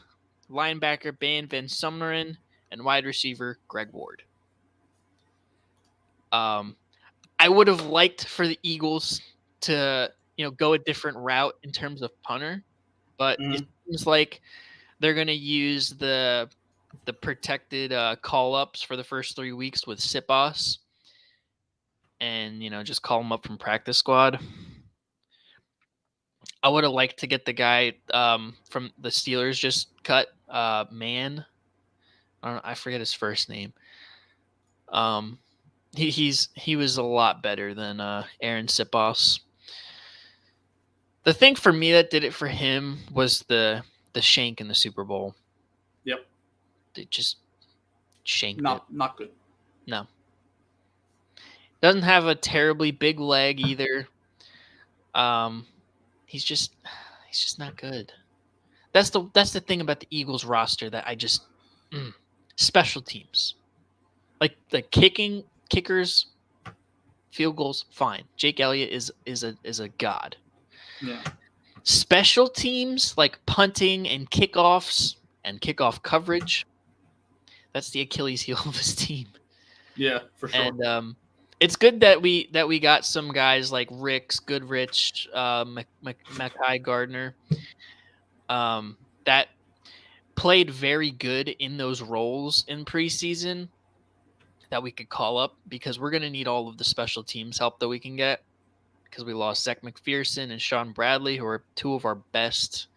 Linebacker, Ban Van Sumeren. And wide receiver, Greg Ward. I would have liked for the Eagles to, go a different route in terms of punter, but it seems like they're going to use the protected call-ups for the first 3 weeks with Sipos and, just call him up from practice squad. I would have liked to get the guy from the Steelers just cut, Man. I forget his first name. He was a lot better than Aaron Sipos. The thing for me that did it for him was the shank in the Super Bowl. Yep. They just shanked it. Not good. No. Doesn't have a terribly big leg either. He's just not good. That's the thing about the Eagles roster that I just special teams. Like kickers, field goals, fine. Jake Elliott is a god. Yeah. Special teams like punting and kickoffs and kickoff coverage, that's the Achilles heel of this team. Yeah, for sure. And it's good that we got some guys like Ricks, Goodrich, Mekhi Gardner, that played very good in those roles in preseason that we could call up, because we're going to need all of the special teams help that we can get, because we lost Zach McPherson and Sean Bradley, who are 2 of our best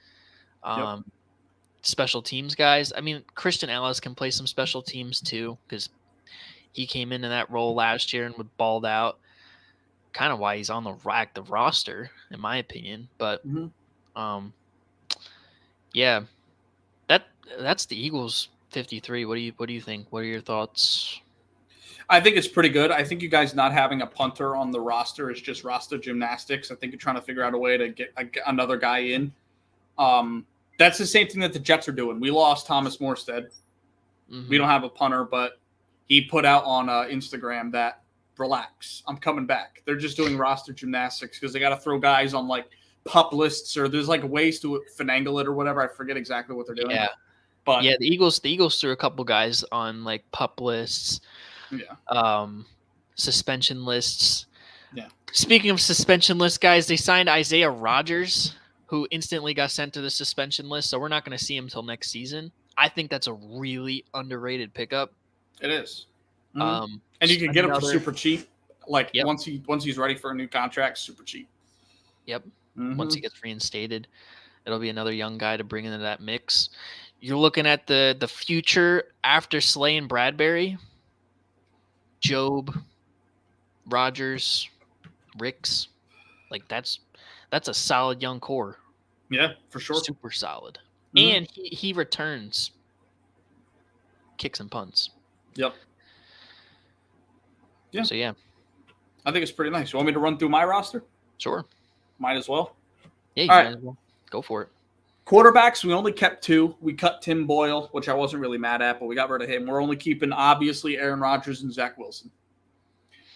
special teams guys. I mean, Christian Ellis can play some special teams too, because he came into that role last year and would balled out. Kind of why he's on the active roster, in my opinion. But yeah, that's the Eagles 53. What do you think? What are your thoughts? I think it's pretty good. I think you guys not having a punter on the roster is just roster gymnastics. I think you're trying to figure out a way to get another guy in. That's the same thing that the Jets are doing. We lost Thomas Morstead. Mhm. We don't have a punter, but he put out on Instagram that, relax, I'm coming back. They're just doing roster gymnastics because they got to throw guys on like pup lists, or there's like ways to finagle it or whatever. I forget exactly what they're doing. Yeah. But yeah, the Eagles threw a couple guys on like pup lists, suspension lists. Yeah. Speaking of suspension list guys, they signed Isaiah Rodgers, who instantly got sent to the suspension list, so we're not going to see him till next season. I think that's a really underrated pickup. It is. Mm-hmm. And you can get him for super cheap. Like Yep. once he's ready for a new contract, super cheap. Yep. Mm-hmm. Once he gets reinstated, it'll be another young guy to bring into that mix. You're looking at the future after Slay and Bradbury, Job, Rodgers, Ricks. Like that's a solid young core. Yeah, for sure. Super solid. Mhm. And he returns kicks and punts. Yep. Yeah. So yeah, I think it's pretty nice. You want me to run through my roster? sure. Might as well. Yeah, you All might right. as well. Go for it. Quarterbacks, we only kept 2. We cut Tim Boyle, which I wasn't really mad at, but we got rid of him. We're only keeping, obviously, Aaron Rodgers and Zach Wilson.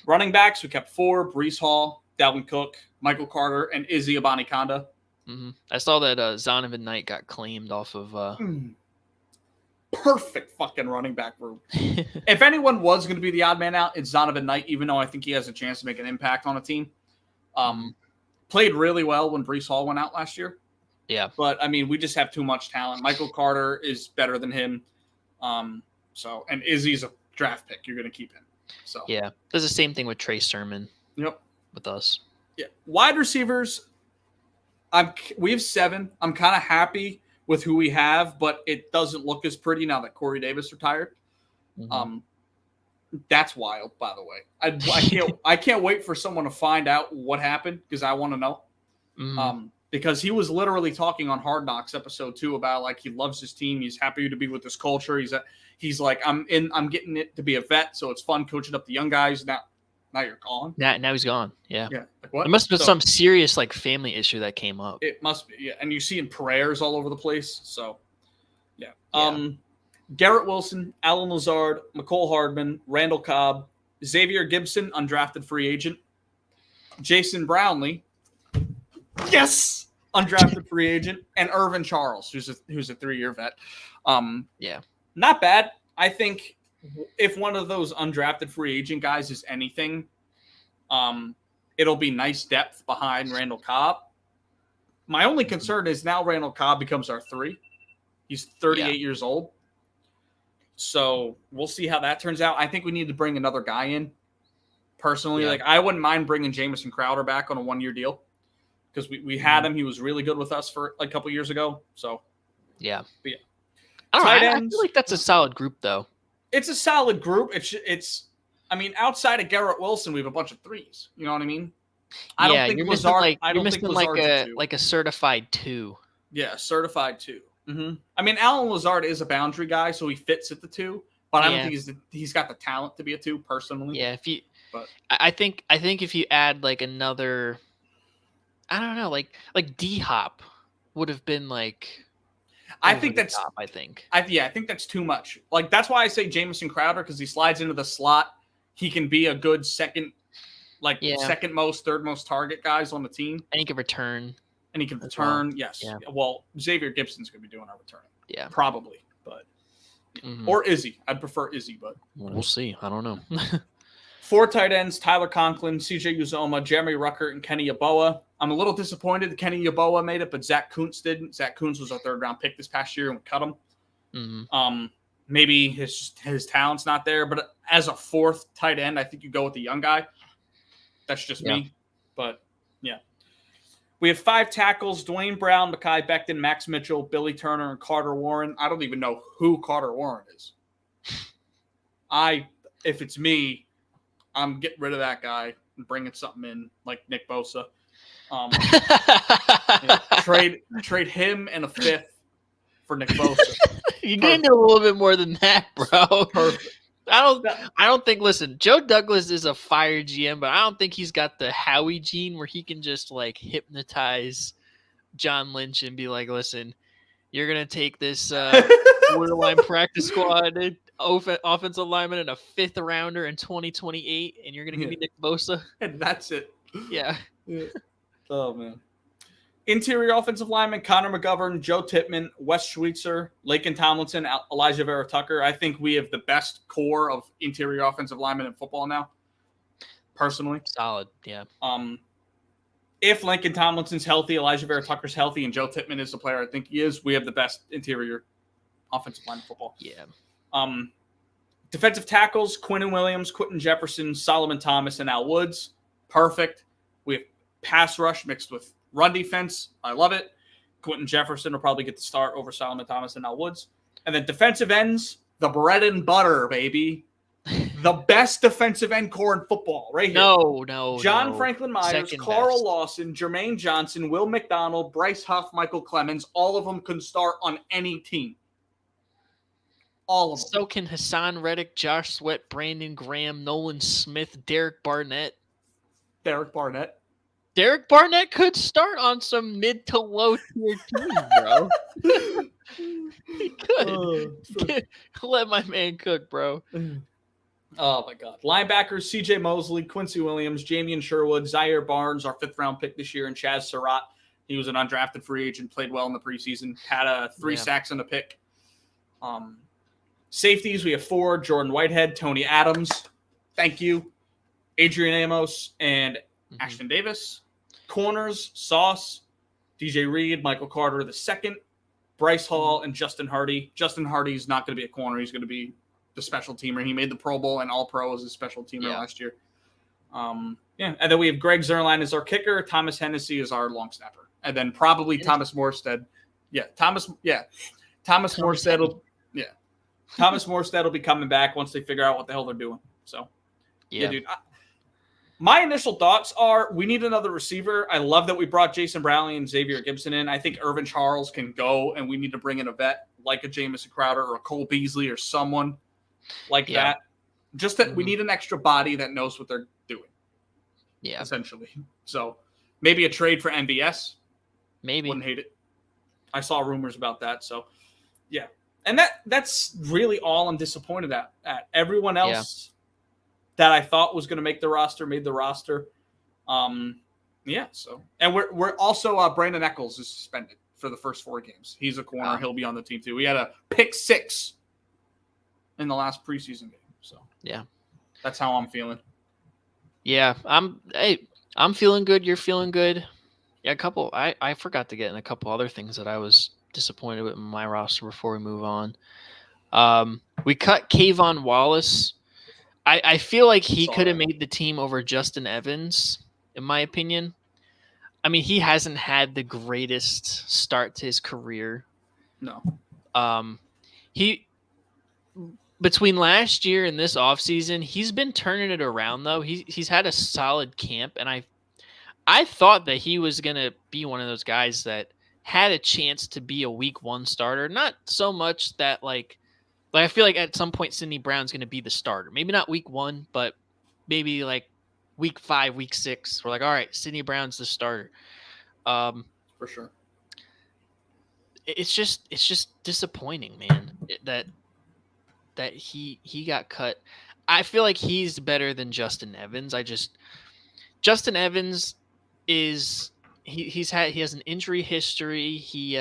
Running backs, we kept 4, Breece Hall, Dalvin Cook, Michael Carter, and Izzy Abanikanda. Mm-hmm. I saw that Zonovan Knight got claimed off of Perfect fucking running back room. If anyone was going to be the odd man out, it's Zonovan Knight, even though I think he has a chance to make an impact on a team. Played really well when Breece Hall went out last year. Yeah. But, I mean, we just have too much talent. Michael Carter is better than him. And Izzy's a draft pick. You're going to keep him. So Yeah. Does the same thing with Trey Sermon. Yep. With us. Yeah. Wide receivers, we have 7. I'm kind of happy with who we have, but it doesn't look as pretty now that Corey Davis retired. Mm-hmm. That's wild, by the way. I can't wait for someone to find out what happened because I want to know. Mm-hmm. Because he was literally talking on Hard Knocks episode 2 about like he loves his team, he's happy to be with this culture. He's like I'm getting it to be a vet, so it's fun coaching up the young guys. Now you're gone. Now he's gone. Yeah. Yeah. Like what? There must have been some serious like family issue that came up. It must be. Yeah. And you see in prayers all over the place. So yeah. Yeah. Garrett Wilson, Alan Lazard, McCole Hardman, Randall Cobb, Xavier Gibson, undrafted free agent, Jason Brownlee, yes, undrafted free agent, and Irvin Charles, who's a 3-year vet. Yeah. Not bad. I think if one of those undrafted free agent guys is anything, it'll be nice depth behind Randall Cobb. My only concern is now Randall Cobb becomes our 3. He's 38 years old. So we'll see how that turns out. I think we need to bring another guy in. Personally, like I wouldn't mind bringing Jamison Crowder back on a 1-year deal because we had him. He was really good with us for a couple years ago. So yeah. But yeah. I don't know. Tight I ends. feel like that's a solid group though. It's a solid group. It's. I mean, outside of Garrett Wilson, we have a bunch of 3s. You know what I mean? I don't think you're Lazard. missing I don't think Lazard's a 2. like a certified 2. Yeah, certified 2. Mm-hmm. I mean, Alan Lazard is a boundary guy, so he fits at the 2. But I don't think he's got the talent to be a 2 personally. Yeah, I think if you add like another, I don't know, like D Hop would have been like. I think that's. Top, I think that's too much. Like that's why I say Jamison Crowder because he slides into the slot. He can be a good second most, third most target guys on the team, and he can return. Well. Yes. Yeah. Well, Xavier Gibson's going to be doing our returning. Yeah. Probably, but or Izzy. I'd prefer Izzy, but we'll see. I don't know. 4 tight ends: Tyler Conklin, CJ Uzoma, Jeremy Ruckert, and Kenny Yeboah. I'm a little disappointed that Kenny Yeboah made it, but Zach Kuntz didn't. Zach Kuntz was our 3rd-round pick this past year, and we cut him. Mm-hmm. Maybe his talent's not there, but as a 4th tight end, I think you go with the young guy. That's just me, but yeah. We have 5 tackles: Dwayne Brown, Mekhi Becton, Max Mitchell, Billy Turner, and Carter Warren. I don't even know who Carter Warren is. If it's me, I'm getting rid of that guy and bringing something in like Nick Bosa. Trade him and a 5th for Nick Bosa. You can do a little bit more than that, bro. Perfect. I don't think. Listen, Joe Douglas is a fire GM, but I don't think he's got the Howie gene where he can just like hypnotize John Lynch and be like, "Listen, you're gonna take this borderline practice squad offensive lineman and a 5th rounder in 2028, and you're gonna give me Nick Bosa." And that's it. Yeah. Oh man. Interior offensive lineman, Connor McGovern, Joe Tippmann, Wes Schweitzer, Laken Tomlinson, Elijah Vera Tucker. I think we have the best core of interior offensive linemen in football now, personally. Solid, yeah. If Laken Tomlinson's healthy, Elijah Vera Tucker's healthy, and Joe Tippmann is the player I think he is, we have the best interior offensive line in football. Yeah. Defensive tackles, Quinnen Williams, Quentin Jefferson, Solomon Thomas, and Al Woods. Perfect. We have pass rush mixed with run defense. I love it. Quentin Jefferson will probably get the start over Solomon Thomas and Al Woods. And then defensive ends, the bread and butter, baby. The best defensive end core in football, right here. No. John Franklin Myers, Second Carl best. Lawson, Jermaine Johnson, Will McDonald, Bryce Huff, Michael Clemens. All of them can start on any team. All of them. So can Hassan Reddick, Josh Sweat, Brandon Graham, Nolan Smith, Derek Barnett. Derek Barnett. Derek Barnett could start on some mid to low tier teams, bro. He could. Let my man cook, bro. Oh, my God. Linebackers, C.J. Mosley, Quincy Williams, Jamian Sherwood, Zaire Barnes, our 5th-round pick this year, and Chaz Surratt. He was an undrafted free agent, played well in the preseason, had 3 sacks and a pick. Safeties, we have 4, Jordan Whitehead, Tony Adams. Thank you. Adrian Amos and Ashton Davis. Corners, Sauce, DJ Reed, Michael Carter II, Bryce Hall, and Justin Hardy. Justin Hardy's not going to be a corner. He's going to be the special teamer. He made the Pro Bowl and All-Pro as a special teamer last year. And then we have Greg Zerline as our kicker. Thomas Hennessy is our long snapper. And then probably Thomas Morstead. Thomas Morstead will be coming back once they figure out what the hell they're doing. So, yeah dude. My initial thoughts are we need another receiver. I love that we brought Jason Brownlee and Xavier Gibson in. I think Irvin Charles can go, and we need to bring in a vet like a Jamison Crowder or a Cole Beasley or someone like that. Just that we need an extra body that knows what they're doing. Yeah. Essentially. So maybe a trade for MVS. Maybe. Wouldn't hate it. I saw rumors about that. So, yeah. And that's really all I'm disappointed at. Everyone else that I thought was going to make the roster made the roster. So and we're also Brandon Eccles is suspended for the first 4 games. He's a corner. Wow. He'll be on the team too. We had a pick 6 in the last preseason game. So that's how I'm feeling. Yeah, I'm feeling good. You're feeling good. Yeah, I forgot to get in a couple other things that I was disappointed with in my roster before we move on. We cut Kayvon Wallace. I feel like he could have made the team over Justin Evans, in my opinion. I mean, he hasn't had the greatest start to his career. No. Between last year and this offseason, he's been turning it around, though. He's had a solid camp, and I thought that he was going to be one of those guys that had a chance to be a week 1 starter. Not so much that, like I feel like at some point Sidney Brown's going to be the starter. Maybe not week 1, but maybe like week 5, week 6. We're like, all right, Sidney Brown's the starter. For sure. It's just disappointing, man, that he got cut. I feel like he's better than Justin Evans. Justin Evans is he has an injury history. He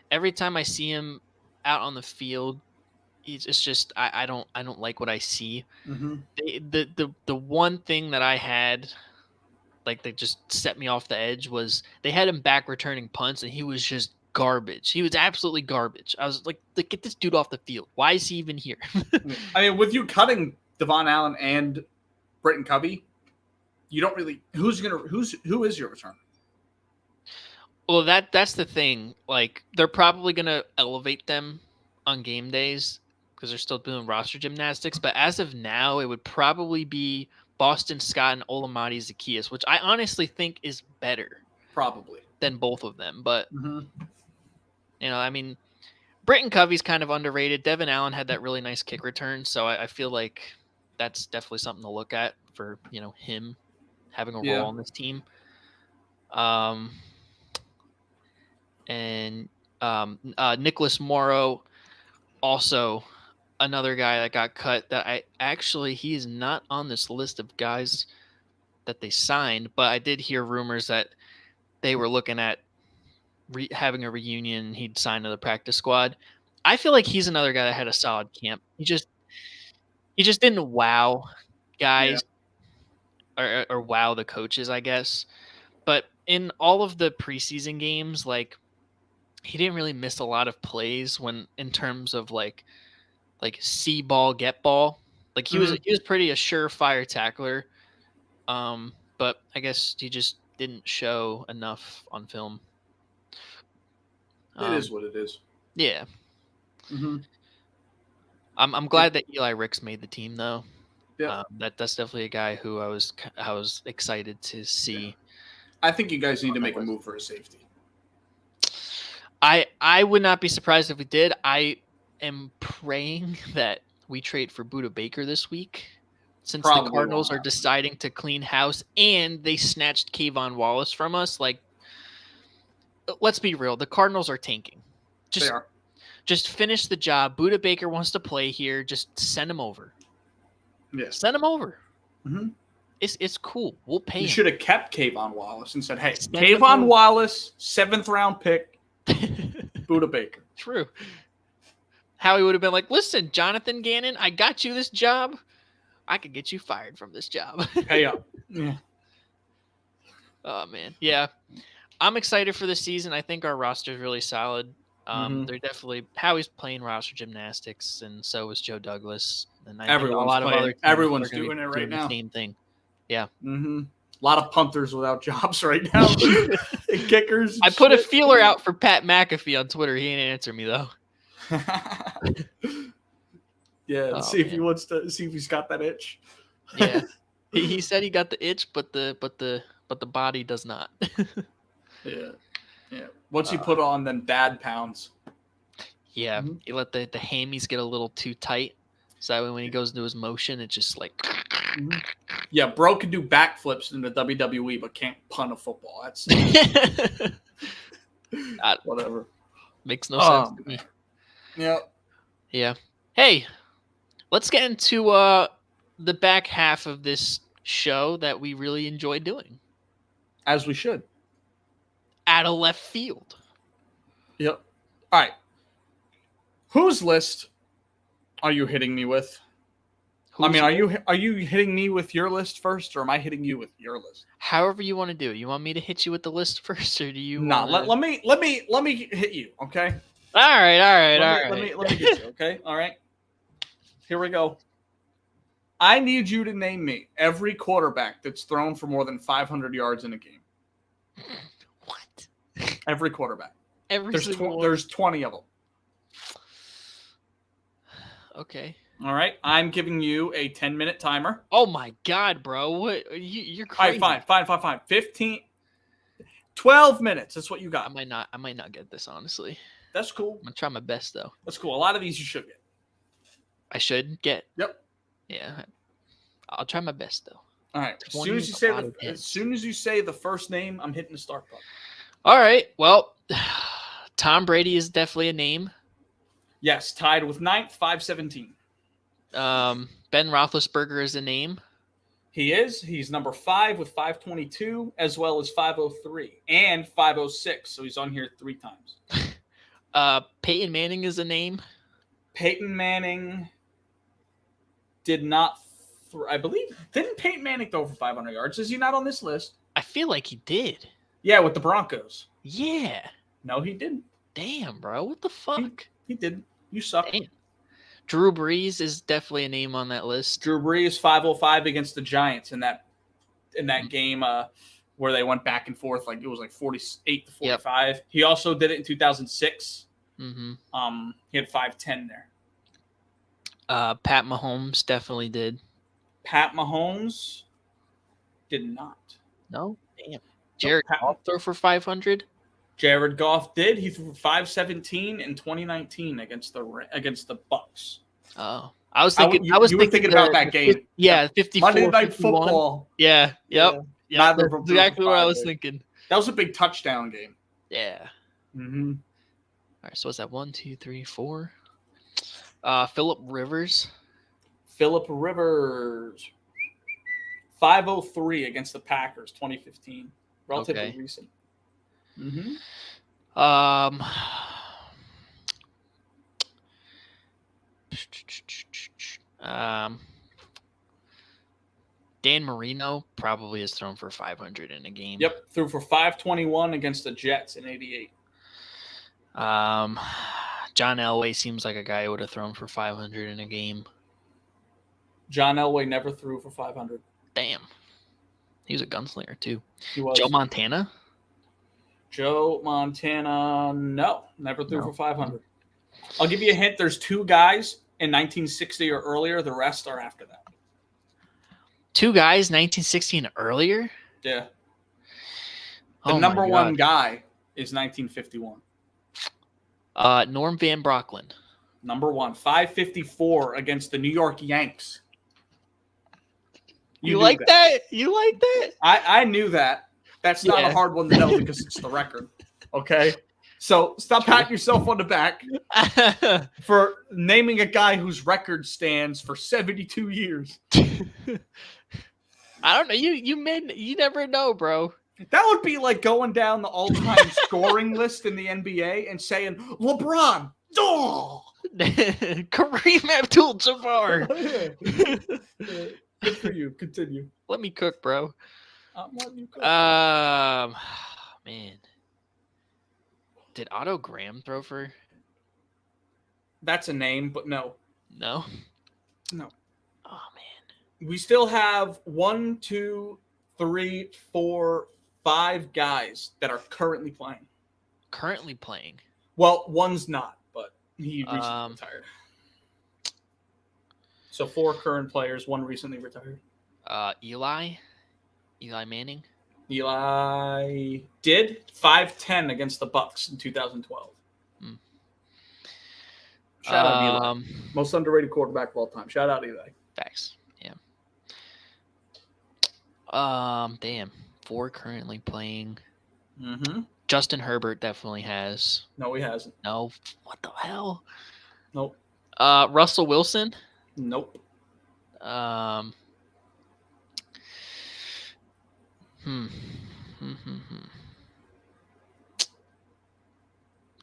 every time I see him out on the field, it's just I don't like what I see. Mm-hmm. The one thing that I had that just set me off the edge was they had him back returning punts, and he was just garbage. He was absolutely garbage. I was like, get this dude off the field. Why is he even here? I mean, with you cutting Devon Allen and Britton Covey, you don't really who is your returner? Well, that's the thing. Like, they're probably gonna elevate them on game days because they're still doing roster gymnastics. But as of now, it would probably be Boston Scott and Olamide Zaccheaus, which I honestly think is better, probably, than both of them. But I mean, Britton Covey's kind of underrated. Devin Allen had that really nice kick return, so I feel like that's definitely something to look at for him having a role on this team. And Nicholas Morrow, also another guy that got cut. That he is not on this list of guys that they signed, but I did hear rumors that they were looking at having a reunion. He'd sign to the practice squad. I feel like he's another guy that had a solid camp. He just didn't wow guys or wow the coaches, I guess. But in all of the preseason games, like, he didn't really miss a lot of plays when in terms of like see ball, get ball. Like he was pretty a surefire tackler. But I guess he just didn't show enough on film. It is what it is. Yeah. Mm-hmm. I'm glad that Eli Ricks made the team though. Yeah. That's definitely a guy who I was excited to see. Yeah. I think you guys need to make a move for a safety. I would not be surprised if we did. I am praying that we trade for Budda Baker this week, since the Cardinals are deciding to clean house and they snatched Kayvon Wallace from us. Like, let's be real, the Cardinals are tanking. They are. Just finish the job. Budda Baker wants to play here. Just send him over. Yeah. Send him over. Mm-hmm. It's cool. We'll pay him. You should have kept Kayvon Wallace and said, hey, Kayvon Wallace, 7th round pick, Budda Baker. True. Howie would have been like, listen, Jonathan Gannon, I got you this job. I could get you fired from this job. Pay up. Yeah. Oh, man. Yeah. I'm excited for the season. I think our roster is really solid. They're definitely Howie's playing roster gymnastics, and so is Joe Douglas. And I think a lot of other teams everyone's doing it right now. The same thing. Yeah. Mm-hmm. A lot of punters without jobs right now. And kickers. I put a feeler out for Pat McAfee on Twitter. He ain't answer me though. Yeah, see if he wants to see if he's got that itch. Yeah. He said he got the itch, but the body does not. Yeah. Yeah. Once you put on them dad pounds. Yeah. You let the hammies get a little too tight. So when he goes into his motion, it's just like yeah, bro can do backflips in the WWE but can't punt a football. That's whatever. Makes no sense to me. Yeah. Yeah. Hey, let's get into the back half of this show that we really enjoy doing. As we should. Out of left field. Yep. All right. Whose list are you hitting me with? Are you hitting me with your list first, or am I hitting you with your list? However you want to do it. You want me to hit you with the list first, or do you? No, let me hit you. Okay. All right. Let me get you. Okay. All right. Here we go. I need you to name me every quarterback that's thrown for more than 500 yards in a game. What? Every quarterback. There's 20 of them. Okay. All right. I'm giving you a 10-minute timer. Oh my God, bro! What you're crazy. All right, fine. 15, 12 minutes. That's what you got. I might not get this, honestly. That's cool. I'm gonna try my best though. That's cool. A lot of these you should get. I should get. Yep. Yeah. I'll try my best though. All right. As soon as you say the first name, I'm hitting the start button. All right. Well, Tom Brady is definitely a name. Yes, tied with 9th, 517. Ben Roethlisberger is a name. He is. He's number 5 with 522, as well as 503 and 506. So he's on here 3 times. Peyton Manning is a name. Peyton Manning did not. I believe didn't Peyton Manning throw for 500 yards? Is he not on this list? I feel like he did. Yeah, with the Broncos. Yeah. No, he didn't. Damn, bro. What the fuck? He didn't. You suck. Damn. Drew Brees is definitely a name on that list. Drew Brees 505 against the Giants in that game where they went back and forth, like it was like 48 to 45. Yep. He also did it in 2006. Mm-hmm. He had 510 there. Pat Mahomes definitely did. Pat Mahomes did not. No? Damn. Jared Goff throw for 500? Jared Goff did. He threw for 517 in 2019 against the Bucks. Oh, I was thinking. You were thinking about that game. Yeah, 54. Monday Night 51. Football. Yeah. Yep. Yeah. Yep. Neither That's exactly what I was thinking. That was a big touchdown game. Yeah. Mm-hmm. All right. So what's that? 1, 2, 3, 4. Phillip Rivers. 503 against the Packers, 2015. Relatively recent. Mm-hmm. Dan Marino probably has thrown for 500 in a game. Yep, threw for 521 against the Jets in 88. John Elway seems like a guy who would have thrown for 500 in a game. John Elway never threw for 500. Damn. He was a gunslinger, too. He was. Joe Montana? Joe Montana, no. Never threw for 500. I'll give you a hint. There's 2 guys in 1960 or earlier. The rest are after that. 2 guys, 1960 and earlier? Yeah. The number 1 guy is 1951. Norm Van Brocklin. Number 1, 554 against the New York Yanks. You like that? You like that? I knew that. That's not a hard one to know because it's the record. Okay? So stop patting yourself on the back for naming a guy whose record stands for 72 years. I don't know. You never know, bro. That would be like going down the all-time scoring list in the NBA and saying, LeBron, oh! Kareem Abdul-Jabbar. Good for you. Continue. Let me cook, bro. I'm letting you cook. Man. Did Otto Graham throw for? That's a name, but no. No? No. Oh, man. We still have 1, 2, 3, 4, 5 guys that are currently playing. Currently playing? Well, one's not, but he recently retired. So 4 current players, 1 recently retired. Eli Manning. Eli did 510 against the Bucks in 2012. Shout out Eli, most underrated quarterback of all time. Shout out Eli. Facts. Yeah. Damn. 4 currently playing. Mm-hmm. Justin Herbert definitely has. No, he hasn't. No. What the hell? Nope. Russell Wilson. Nope.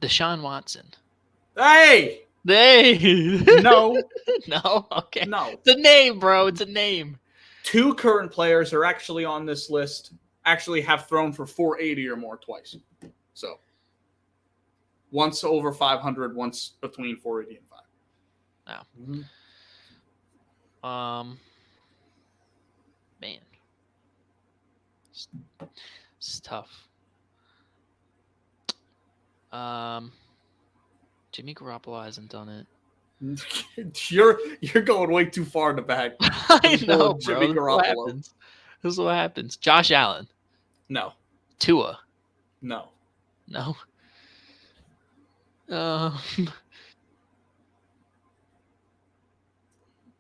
Deshaun Watson. Hey! No. No? Okay. No. It's a name, bro. It's a name. 2 current players are actually on this list, actually have thrown for 480 or more twice. So, once over 500, once between 480 and 5. Wow. Mm-hmm. Man. It's tough. Jimmy Garoppolo hasn't done it. You're going way too far in the back. I know, Jimmy bro. Garoppolo. This is what happens. Josh Allen. No. Tua. No. No.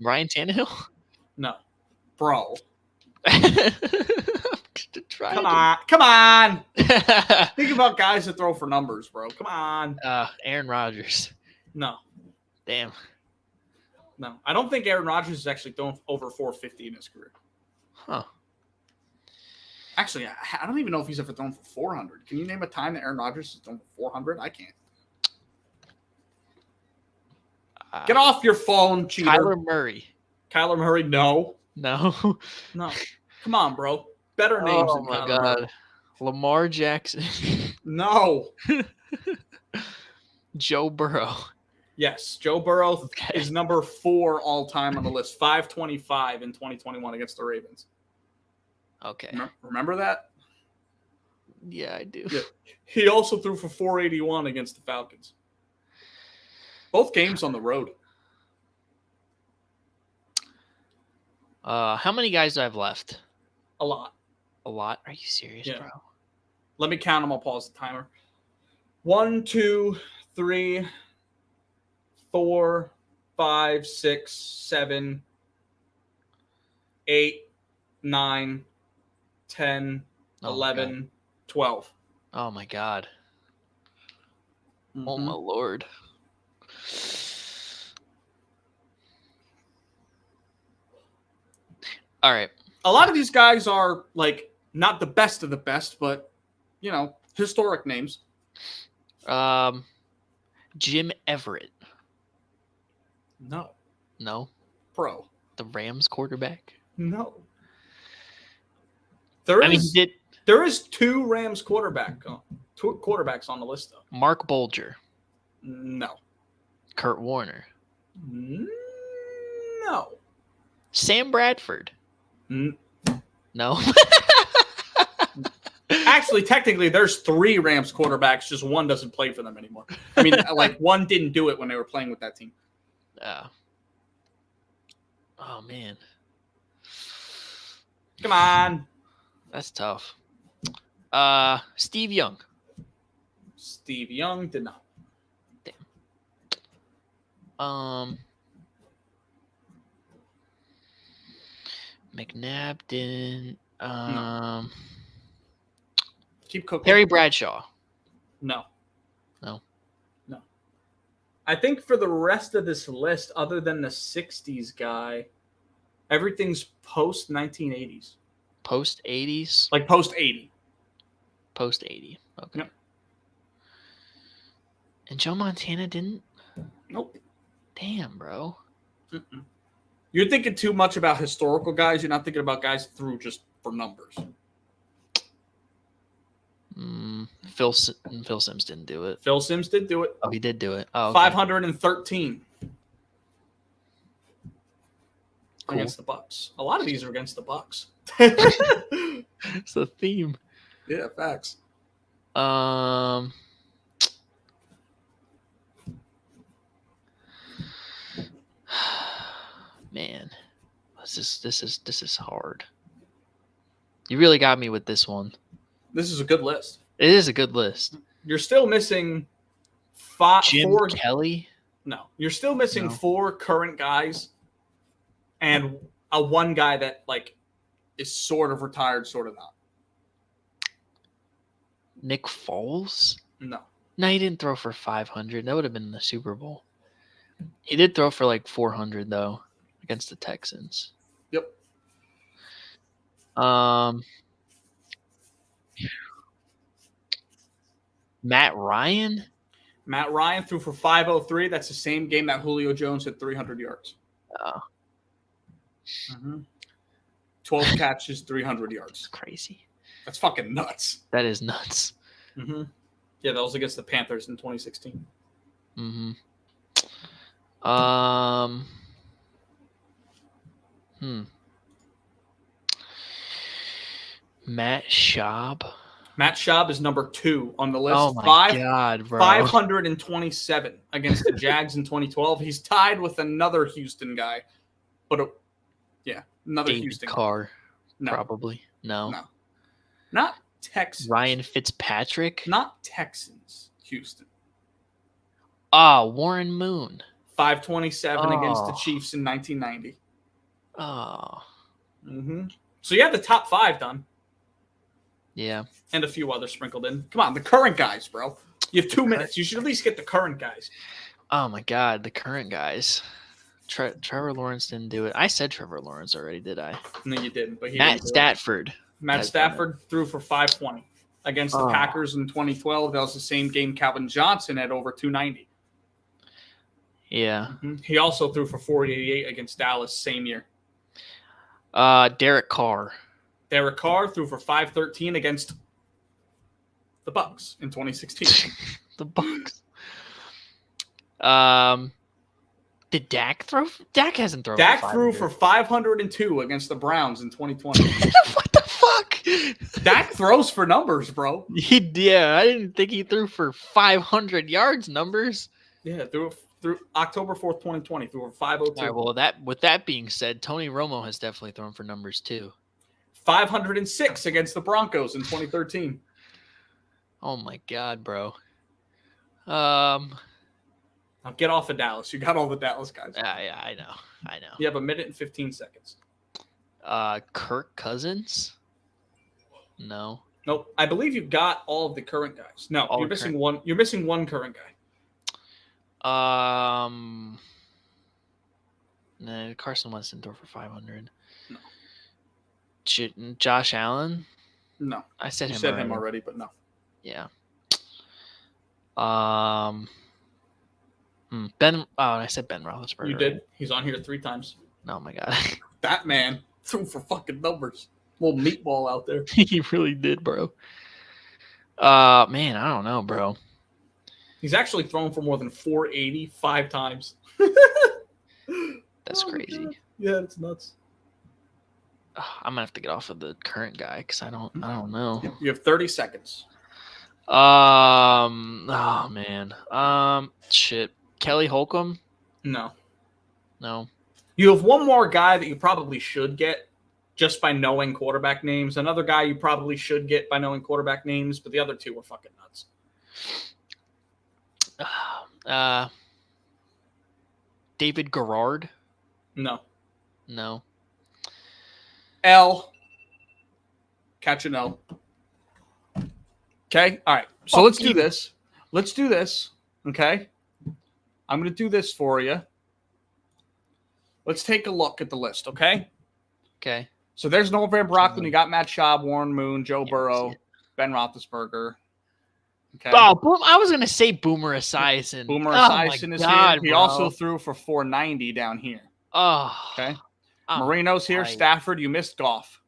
Ryan Tannehill. No. Bro. Come on. Think about guys that throw for numbers, bro. Come on. Aaron Rodgers. No. Damn. No. I don't think Aaron Rodgers has actually thrown over 450 in his career. Huh. Actually, I don't even know if he's ever thrown for 400. Can you name a time that Aaron Rodgers has thrown for 400? I can't. Get off your phone, cheater. Kyler Murray. Kyler Murray, no. No. No. Come on, bro. Better names than my Kyler God. Murray. Lamar Jackson. No. Joe Burrow. Yes, Joe Burrow is number 4 all-time on the list. 525 in 2021 against the Ravens. Okay. Remember that? Yeah, I do. Yeah. He also threw for 481 against the Falcons. Both games on the road. How many guys do I have left? A lot. A lot? Are you serious, bro? Let me count them. I'll pause the timer. 1, 2, 3, 4, 5, 6, 7, 8, 9, 10, Oh, 11, 12. Oh my God. Oh my Lord. All right. A lot of these guys are like not the best of the best, but historic names. Jim Everett. No. No. Bro. The Rams quarterback. No. There is 2 Rams quarterbacks on the list though. Mark Bolger. No. Kurt Warner. No. Sam Bradford. No. Actually, technically, there's 3 Rams quarterbacks. Just one doesn't play for them anymore. I mean, like one didn't do it when they were playing with that team. Oh man. Come on. That's tough. Steve Young. Steve Young did not. Damn. McNabb didn't. No. Keep cooking. Terry Bradshaw. No. No. I think for the rest of this list, other than the 60s guy, everything's post 1980s. Post 80s? Like post 80. Post 80. Okay. Yep. And Joe Montana didn't? Nope. Damn, bro. Mm-mm. You're thinking too much about historical guys. You're not thinking about guys through just for numbers. Phil Simms didn't do it. Phil Simms did do it. Oh, he did do it. Oh, okay. 513 Cool. against the Bucks. A lot of these are against the Bucks. It's a theme. Yeah, facts. Man, this is hard. You really got me with this one. This is a good list. It is a good list. You're still missing Jim 4 Kelly. No, you're still missing No. 4 current guys, and a one guy that like is sort of retired, sort of not. Nick Foles? No. No, he didn't throw for 500. That would have been the Super Bowl. He did throw for like 400 though against the Texans. Yep. Matt Ryan? Matt Ryan threw for 503. That's the same game that Julio Jones had 300 yards. Oh, 12 catches, 300 yards. that's crazy. That's fucking nuts. That is nuts. Yeah, that was against the Panthers in 2016. Matt Schaub. Matt Schaub is number 2 on the list. Oh my God, bro. 527 against the Jags in 2012. He's tied with another Houston guy. But, another David Houston guy. Carr. No. Probably. No. Not Texans. Ryan Fitzpatrick. Not Texans. Houston. Warren Moon. 527 against the Chiefs in 1990. So you have the top 5 done. Yeah. And a few others sprinkled in. Come on, the current guys, bro. You have 2 minutes. You should at least get the current guys. Oh my God, the current guys. Trevor Lawrence didn't do it. I said Trevor Lawrence already, did I? No, you didn't. But Matt Stafford. Matt Stafford threw for 520 against the Packers in 2012. That was the same game Calvin Johnson had over 290. Yeah. He also threw for 488 against Dallas same year. Derek Carr. Derek Carr threw for 513 against the Bucks in 2016. The Bucks. Did Dak throw? Dak hasn't thrown. Dak threw for 502 against the Browns in 2020. What the fuck? Dak throws for numbers, bro. Yeah, I didn't think he threw for 500 yards numbers. Yeah, through October 4th, 2020, threw for 502. All right, well, with that being said, Tony Romo has definitely thrown for numbers too. 506 against the Broncos in 2013. Oh my God, bro. Now get off of Dallas. You got all the Dallas guys. Yeah, I know. You have a minute and 15 seconds. Kirk Cousins? No. Nope. I believe you got all of the current guys. No, All you're the missing one. You're missing one current guy. No, Carson Wentz didn't throw for 500. No. Josh Allen? No. I said You him said already. him already, but no. Yeah. I said Ben Roethlisberger. You did. He's on here 3 times. Oh my god. That man threw for fucking numbers. Little meatball out there. He really did, bro. Man, I don't know, bro. He's actually thrown for more than 480 5 times. That's crazy. God. Yeah, it's nuts. I'm gonna have to get off of the current guy because I don't know. You have 30 seconds. Oh man. Shit. Kelly Holcomb? No. You have one more guy that you probably should get just by knowing quarterback names. Another guy you probably should get by knowing quarterback names, but the other 2 were fucking nuts. David Garrard? No. L. Catch an L. Okay. All right. So let's do this. Okay. I'm going to do this for you. Let's take a look at the list. Okay. Okay. So there's Noah Van Brocklin. You got Matt Schaub, Warren Moon, Joe Burrow, Ben Roethlisberger. Okay. Oh, I was gonna say Boomer Esiason. Boomer Esiason is here. He also threw for 490 down here. Oh. Okay. Marino's here. Stafford, you missed Goff.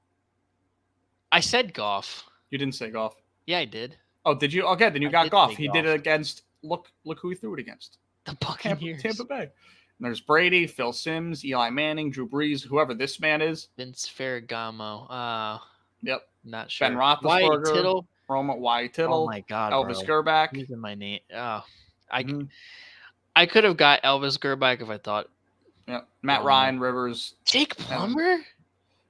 I said Goff. You didn't say Goff. Yeah, I did. Oh, did you? Okay, then you got Goff. He did it against. Look who he threw it against. The Buccaneers. Tampa Bay. And there's Brady, Phil Simms, Eli Manning, Drew Brees, whoever this man is. Vince Ferragamo. Yep. Not sure. Ben Roethlisberger. Wyatt Tittle. Wyatt Tittle. Oh my god. Elvis bro. Grbac. Using my name. Oh, I could have got Elvis Grbac if I thought. Yeah. Matt Ryan, Rivers. Jake Plummer.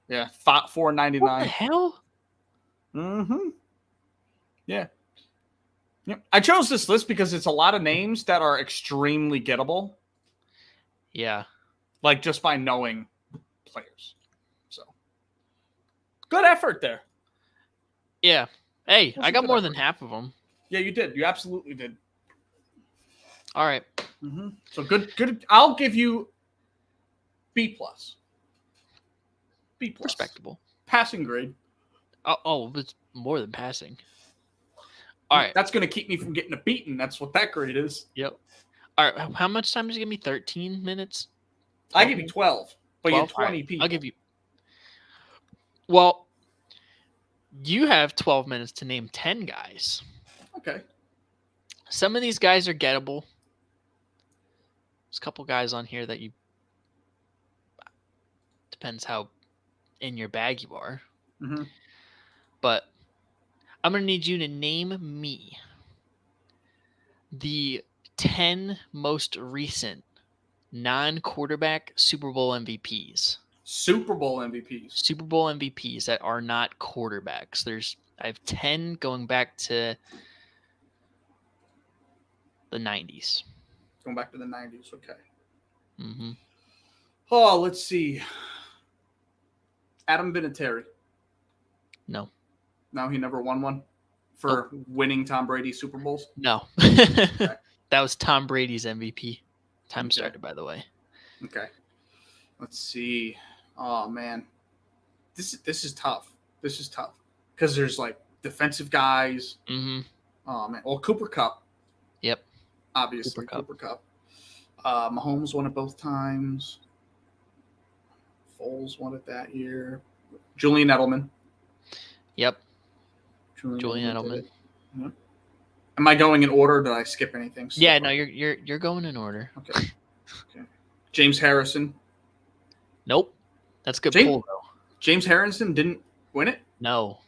Yeah. 499. What the hell? Mm-hmm. Yeah. Yep. I chose this list because it's a lot of names that are extremely gettable. Yeah. Like just by knowing players. So good effort there. Yeah. Hey, I got more than half of them. Yeah, you did. You absolutely did. All right. Mm-hmm. So good. I'll give you B+. B+. Respectable. Passing grade. Oh, it's more than passing. All right. That's going to keep me from getting a beating. That's what that grade is. Yep. All right. How much time did you give me? 13 minutes? I give you 12, but 12? you have 20 right. people. I'll give you. Well, you have 12 minutes to name 10 guys. Okay. Some of these guys are gettable. There's a couple guys on here that you. Depends how in your bag you are. Mm-hmm. But I'm going to need you to name me the 10 most recent non-quarterback Super Bowl MVPs. Super Bowl MVPs. Super Bowl MVPs that are not quarterbacks. I have 10 going back to the 90s. Going back to the 90s. Okay. Mm-hmm. Oh, let's see. Adam Vinatieri. No. No, he never won one for winning Tom Brady Super Bowls? No. That was Tom Brady's MVP. Time started, by the way. Okay. Let's see. Oh, man. This is tough. This is tough. Because there's, like, defensive guys. Mm-hmm. Oh, man. Well, Cooper Kupp. Yep. Obviously, Cooper Kupp. Mahomes won it both times. Foles won it that year. Julian Edelman. Yep. Julian Edelman. Yep. Am I going in order? Did I skip anything? Yeah, no, you're going in order. Okay. James Harrison. Nope. That's a good pull, though. James Harrison didn't win it? No.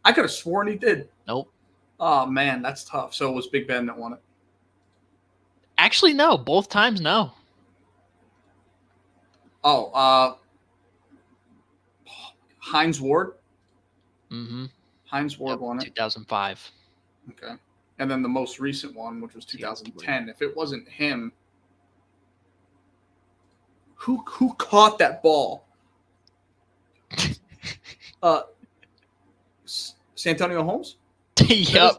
I could have sworn he did. Nope. Oh, man, that's tough. So it was Big Ben that won it. Actually, no. Both times, no. Oh, Hines Ward. Mm-hmm. Hines Ward won it. 2005. Okay. And then the most recent one, which was 2010. If it wasn't him, who caught that ball? Santonio Holmes? Yep.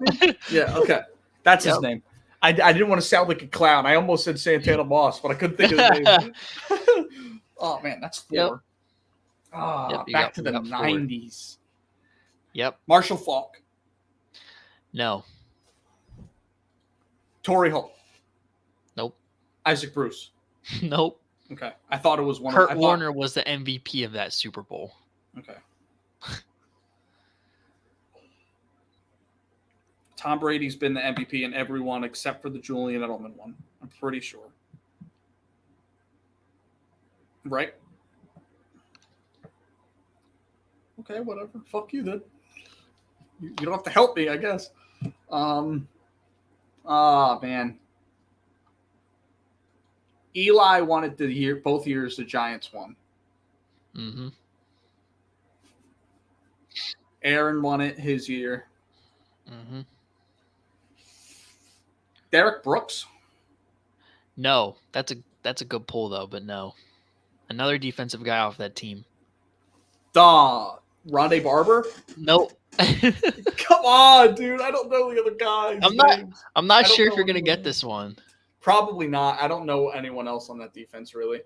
Yeah, okay. That's his Yep. name. I didn't want to sound like a clown. I almost said Santana Moss, but I couldn't think of his name. Oh, man, that's 4. Yep. Ah, Yep, back to we the got 4. 90s. Yep. Marshall Faulk. No. Torrey Holt. Nope. Isaac Bruce. Nope. Okay. I thought it was one Kurt of Warner was the MVP of that Super Bowl. Okay. Tom Brady's been the MVP in every one except for the Julian Edelman one. I'm pretty sure. Right? Okay, whatever. Fuck you then. You don't have to help me, I guess. Man. Eli won it both years the Giants won. Mm-hmm. Aaron won it his year. Mm-hmm. Derek Brooks? No. That's a good pull though, but no. Another defensive guy off that team. Rondé Barber? Nope. Come on, dude. I don't know the other guys. I'm not sure if you're gonna get this one. Probably not. I don't know anyone else on that defense, really.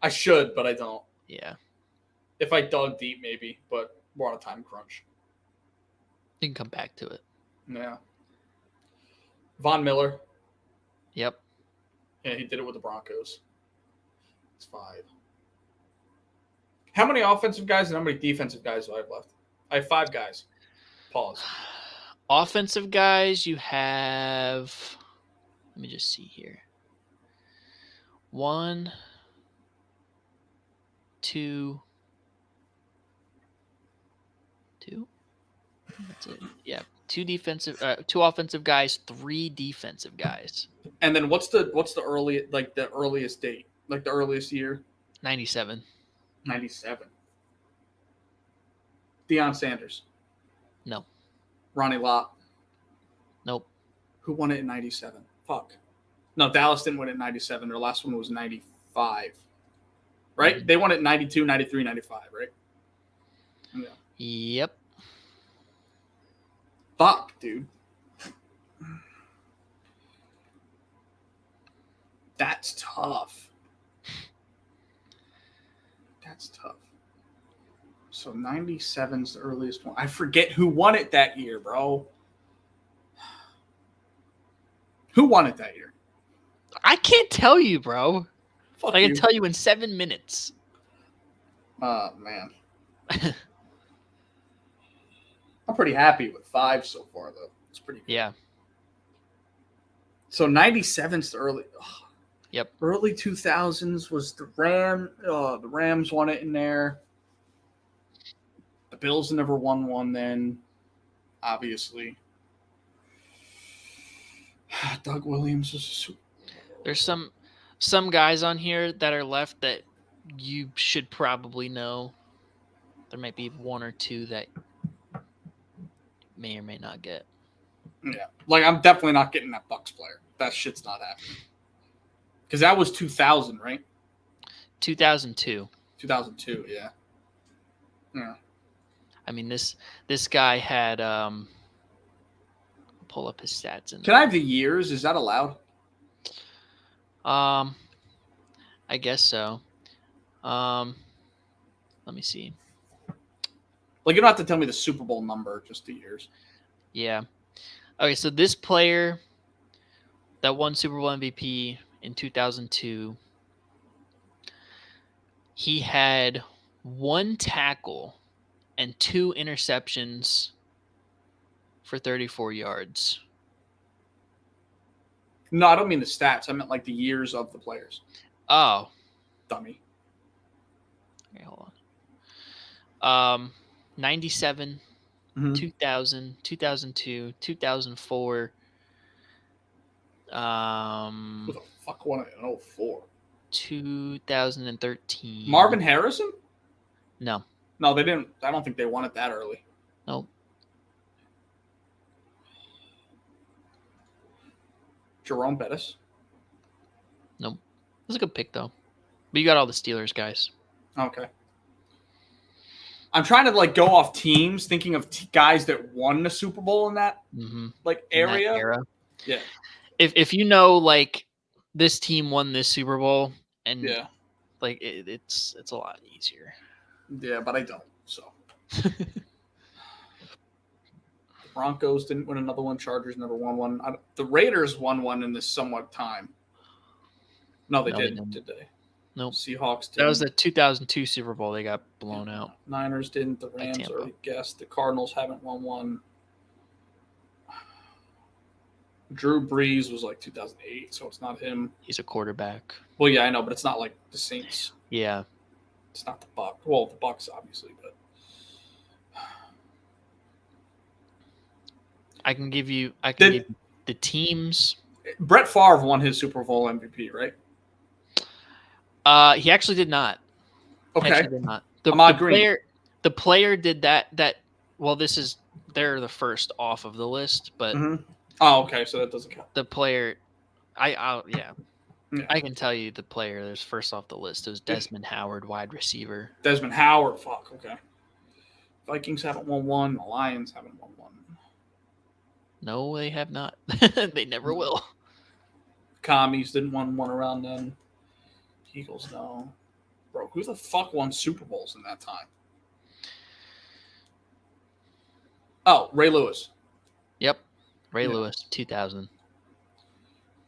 I should, but I don't. Yeah. If I dug deep, maybe, but we're on a time crunch. You can come back to it. Yeah. Von Miller. Yep. Yeah, he did it with the Broncos. It's 5. How many offensive guys and how many defensive guys do I have left? I have 5 guys. Pause. Offensive guys, you have. Let me just see here. 1, 2. That's it. Yeah, 2 offensive guys, 3 defensive guys. And then what's the earliest date? Like the earliest year? 97. 97. Deion Sanders. No. Ronnie Lott. Nope. Who won it in 97? Fuck. No, Dallas didn't win it in 97. Their last one was 95. Right? Mm-hmm. They won it in 92, 93, 95, right? Yeah. Yep. Fuck, dude. That's tough. That's tough. So 97's the earliest one. I forget who won it that year, bro. Who won it that year? I can't tell you, bro. Fuck I can you. tell you in 7 minutes. Oh, man. I'm pretty happy with 5 so far, though. It's pretty good. Yeah. So 97's the early. Yep. Early 2000s was the Rams. The Rams won it in there. The Bills never won one then, obviously. Doug Williams was a super. There's some guys on here that are left that you should probably know. There might be 1 or 2 that may or may not get. Yeah. Like, I'm definitely not getting that Bucks player. That shit's not happening. Because that was 2000, right? 2002. 2002, yeah. Yeah. I mean, this guy had pull up his stats in Can I have the years? Is that allowed? I guess so. Let me see. Like, you don't have to tell me the Super Bowl number, just the years. Yeah. Okay, so this player that won Super Bowl MVP in 2002, he had 1 tackle and 2 interceptions for 34 yards. No, I don't mean the stats. I meant, like, the years of the players. Oh. Dummy. Okay, hold on. 97, 2000, 2002, 2004. Who the fuck won it in 04? 2013. Marvin Harrison? No. No, they didn't. I don't think they won it that early. Nope. Jerome Bettis. Nope. That's a good pick, though. But you got all the Steelers guys. Okay. I'm trying to like go off teams, thinking of guys that won the Super Bowl in that like area. In that era. Yeah. If you know like this team won this Super Bowl and like it's a lot easier. Yeah, but I don't. So Broncos didn't win another one. Chargers never won one. The Raiders won one in this somewhat time. No, they didn't. Did they? Nope. Seahawks didn't. That was the 2002 Super Bowl. They got blown out. Niners didn't. The Rams already guessed. The Cardinals haven't won one. Drew Brees was like 2008, so it's not him. He's a quarterback. Well, yeah, I know, but it's not like the Saints. Yeah. It's not the Bucs. Well, the Bucs, obviously, but I can give you the teams. Brett Favre won his Super Bowl MVP, right? He actually did not. Okay. Actually did not. The player did that. Well, they're the first off of the list, but oh, okay, so that doesn't count. The player, I can tell you the player that's first off the list. It was Desmond Howard, wide receiver. Desmond Howard, fuck, okay. Vikings haven't won one. The Lions haven't won one. No, they have not. They never will. Commies didn't win one around then. Eagles, no. Bro, who the fuck won Super Bowls in that time? Oh, Ray Lewis. Yep. Ray Lewis, 2000.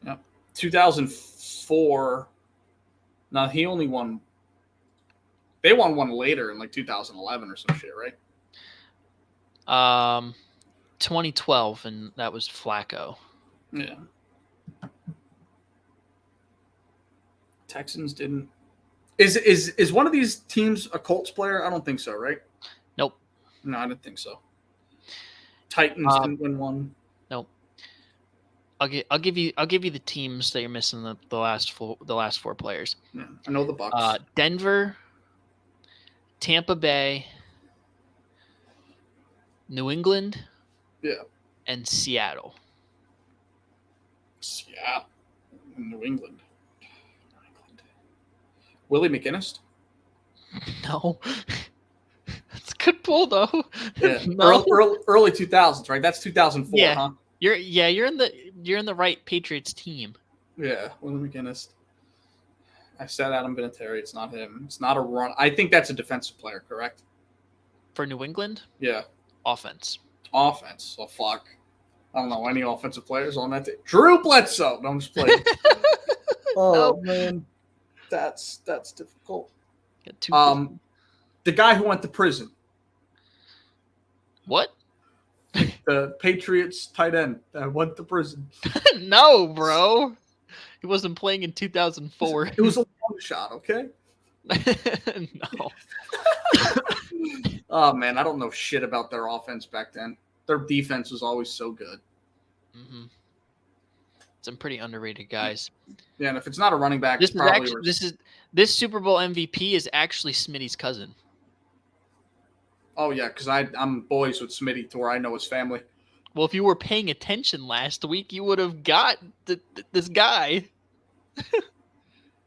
Yep. 2004. Now, he only won. They won one later in like 2011 or some shit, right? 2012, and that was Flacco. Yeah. Texans didn't. Is one of these teams a Colts player? I don't think so, right? Nope. No, I didn't think so. Titans didn't win one. Nope. I'll give you the teams that you're missing the last four players. Yeah, I know the Bucs. Denver, Tampa Bay, New England, and Seattle. Seattle, New England. Willie McGinnis? No. That's a good pull though. Yeah. No. Early 2000s, right? That's 2004, huh? You're in the right Patriots team. Yeah, Willie McGinnis. I said Adam Vinatieri. It's not him. It's not a run. I think that's a defensive player, correct? For New England? Yeah. Offense. So fuck. I don't know any offensive players on that team. Drew Bledsoe. No, I'm just playing. Man. That's difficult. The guy who went to prison. What? The Patriots tight end that went to prison. No, bro. He wasn't playing in 2004. It was a long shot, okay? No. Oh, man, I don't know shit about their offense back then. Their defense was always so good. Mm-hmm. Some pretty underrated guys. Yeah, and if it's not a running back, this Super Bowl MVP is actually Smitty's cousin. Oh yeah, because I'm boys with Smitty to where I know his family. Well, if you were paying attention last week, you would have got this guy.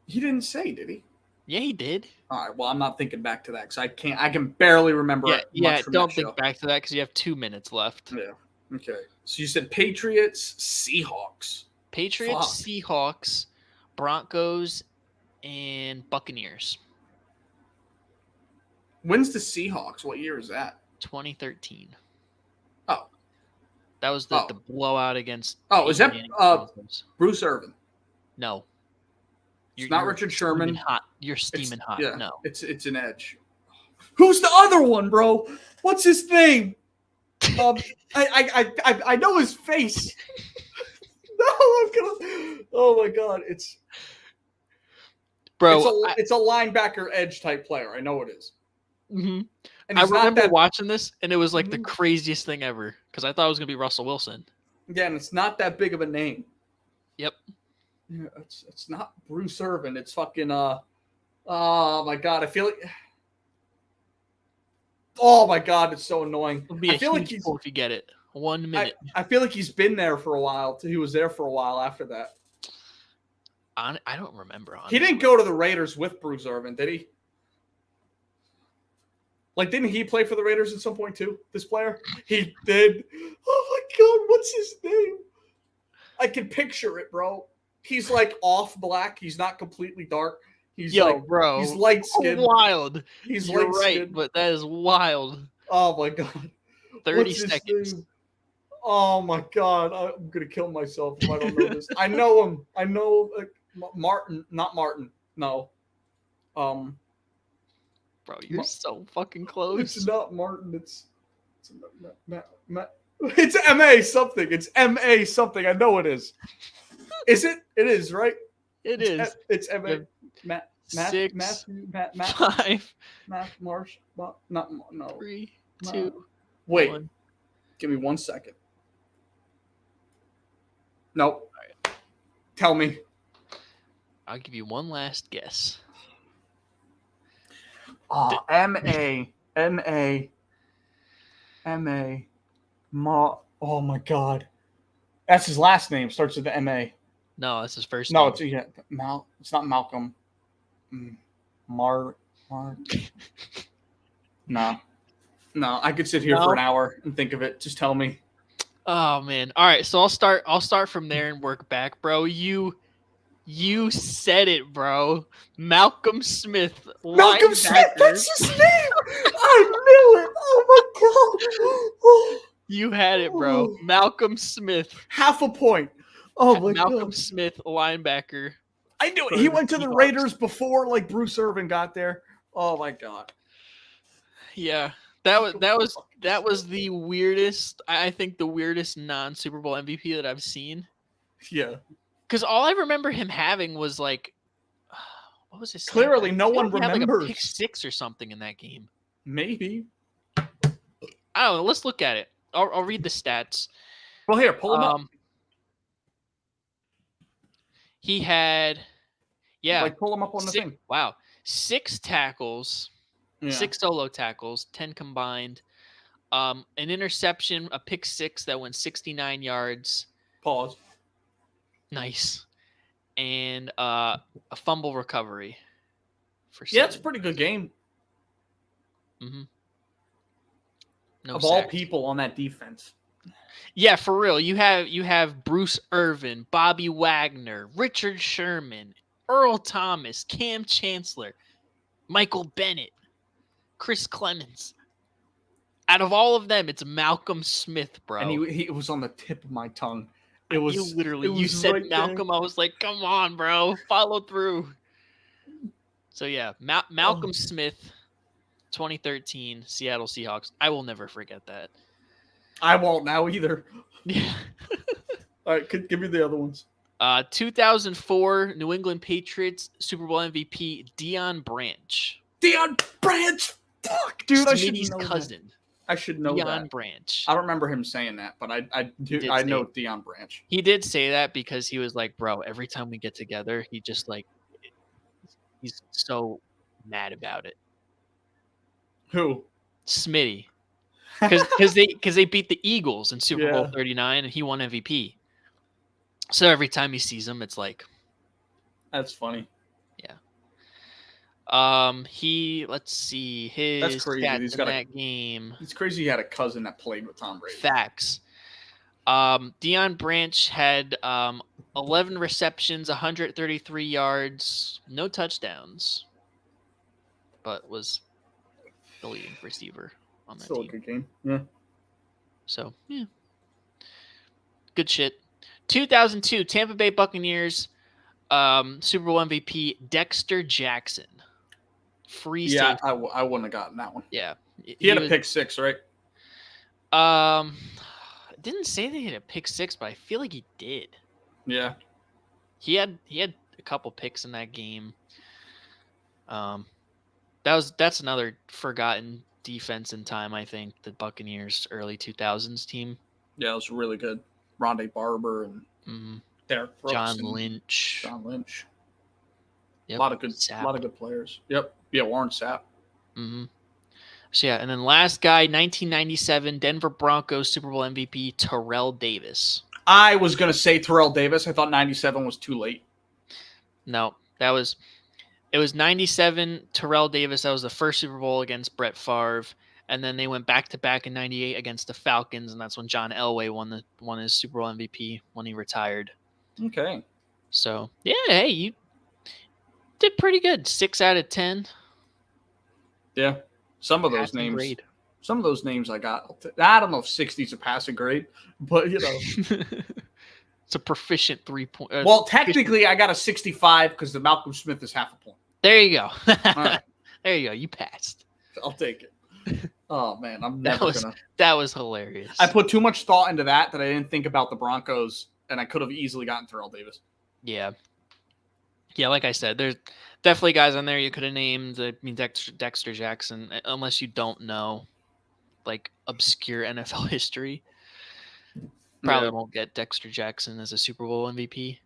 He didn't say, did he? Yeah, he did. All right. Well, I'm not thinking back to that because I can barely remember. Yeah. Don't think back to that because you have 2 minutes left. Yeah. Okay. So you said Patriots, Seahawks. Seahawks, Broncos, and Buccaneers. When's the Seahawks? What year is that? 2013. Oh. That was the blowout against. Oh, is that Bruce Irvin? No. It's not Richard Sherman. You're steaming hot. Yeah, no. It's an edge. Who's the other one, bro? What's his name? I know his face. Oh my god, it's a linebacker edge type player. I know it is. Mm-hmm. And I remember watching this, and it was like the craziest thing ever because I thought it was gonna be Russell Wilson. Yeah, and it's not that big of a name. Yep. Yeah, it's not Bruce Irvin. It's fucking oh my god, I feel like. Oh my god, it's so annoying. It'll be a huge pull if you get it. 1 minute. I feel like he's been there for a while. He was there for a while after that. I don't remember. He didn't go to the Raiders with Bruce Irvin, did he? Like, didn't he play for the Raiders at some point too? This player, he did. Oh my God, what's his name? I can picture it, bro. He's like off black. He's not completely dark. He's bro. He's light skinned. Wild. He's You're light right, skinned. but that is wild. Oh my God. 30 What's his seconds. name? Oh my God, I'm gonna kill myself if I don't know this. I know him. I know Martin, not Martin. No. Bro, you're so fucking close. It's not Martin. It's MA something. It's MA something. I know it is. Is it? It is, right? It's MA. Matt. Six, Matthew. 5, Matt Marsh. No. 3, No. 2. Wait. 1. Give me 1 second. Nope. Right. Tell me. I'll give you one last guess. Oh, M-A. Oh, my God. That's his last name. Starts with the M-A. No, that's his first No, name. it's not Malcolm. No, I could sit here for an hour and think of it. Just tell me. Oh man. All right, so I'll start from there and work back, bro. You said it, bro. Malcolm Smith. Malcolm Smith, that's his name. I knew it. Oh my God. You had it, bro. Malcolm Smith. Half a point. Oh my God. Malcolm Smith, linebacker. I knew it. He went to the Raiders before like Bruce Irvin got there. Oh my God. Yeah. That was the weirdest, I think the weirdest non-Super Bowl MVP that I've seen. Yeah. Because all I remember him having was like, what was his? Clearly, no one remembers. Like a pick 6 or something in that game. Maybe. I don't know. Let's look at it. I'll read the stats. Well, here, pull them up. He had, like pull them up on the thing. Wow, 6 tackles, 6 solo tackles, 10 combined. An interception, a pick 6 that went 69 yards. Pause. Nice. And a fumble recovery. It's a pretty good game. Mm-hmm. No of sacks. all people on that defense. Yeah, for real. You have Bruce Irvin, Bobby Wagner, Richard Sherman, Earl Thomas, Cam Chancellor, Michael Bennett, Chris Clemens. Out of all of them, it's Malcolm Smith, bro. And he was on the tip of my tongue. It was you said right Malcolm. There. I was like, come on, bro, follow through. So yeah, Malcolm Smith, 2013 Seattle Seahawks. I will never forget that. I won't now either. Yeah. All right, give me the other ones. 2004 New England Patriots Super Bowl MVP Deion Branch. Deion Branch. Fuck, dude, I should know cousin. That. I should know Deion that. Branch. I don't remember him saying that, but I know Deion Branch. He did say that because he was like, bro, every time we get together, he just like, he's so mad about it. Who? Smitty. Because they beat the Eagles in Super Bowl 39 and he won MVP. So every time he sees them, it's like, that's funny. Yeah. Let's see his that's crazy. Stats in that game. It's crazy. He had a cousin that played with Tom Brady. Facts. Deion Branch had 11 receptions, 133 yards, no touchdowns, but was the leading receiver on that Still team. A good game. Yeah. So, yeah. Good shit. 2002 Tampa Bay Buccaneers Super Bowl MVP Dexter Jackson. Free safety. I wouldn't have gotten that one. Yeah. He had a pick 6, right? Didn't say that he had a pick 6, but I feel like he did. Yeah. He had a couple picks in that game. That's another forgotten defense in time, I think, the Buccaneers early 2000s team. Yeah, it was really good. Rondé Barber and Derek Brooks John Lynch. Yep. A lot of good players. Yep. Yeah, Warren Sapp. Mm-hmm. So yeah, and then last guy, 1997 Denver Broncos Super Bowl MVP Terrell Davis. I was going to say Terrell Davis. I thought 97 was too late. No, it was 97 Terrell Davis. That was the first Super Bowl against Brett Favre, and then they went back to back in 98 against the Falcons, and that's when John Elway won his Super Bowl MVP when he retired. Okay. So yeah, hey, you did pretty good. 6 out of 10. Yeah. Some of those Passing names. grade. Some of those names I got. I don't know if 60 is a passing grade, but you know. It's a proficient 3-point. Well, technically, I got a 65 because the Malcolm Smith is half a point. There you go. Right. There you go. You passed. I'll take it. Oh man, I'm never gonna. That was hilarious. I put too much thought into that I didn't think about the Broncos, and I could have easily gotten Terrell Davis. Yeah. Yeah, like I said, there's definitely guys on there you could have named. I mean, Dexter Jackson, unless you don't know, like, obscure NFL history. Probably won't get Dexter Jackson as a Super Bowl MVP.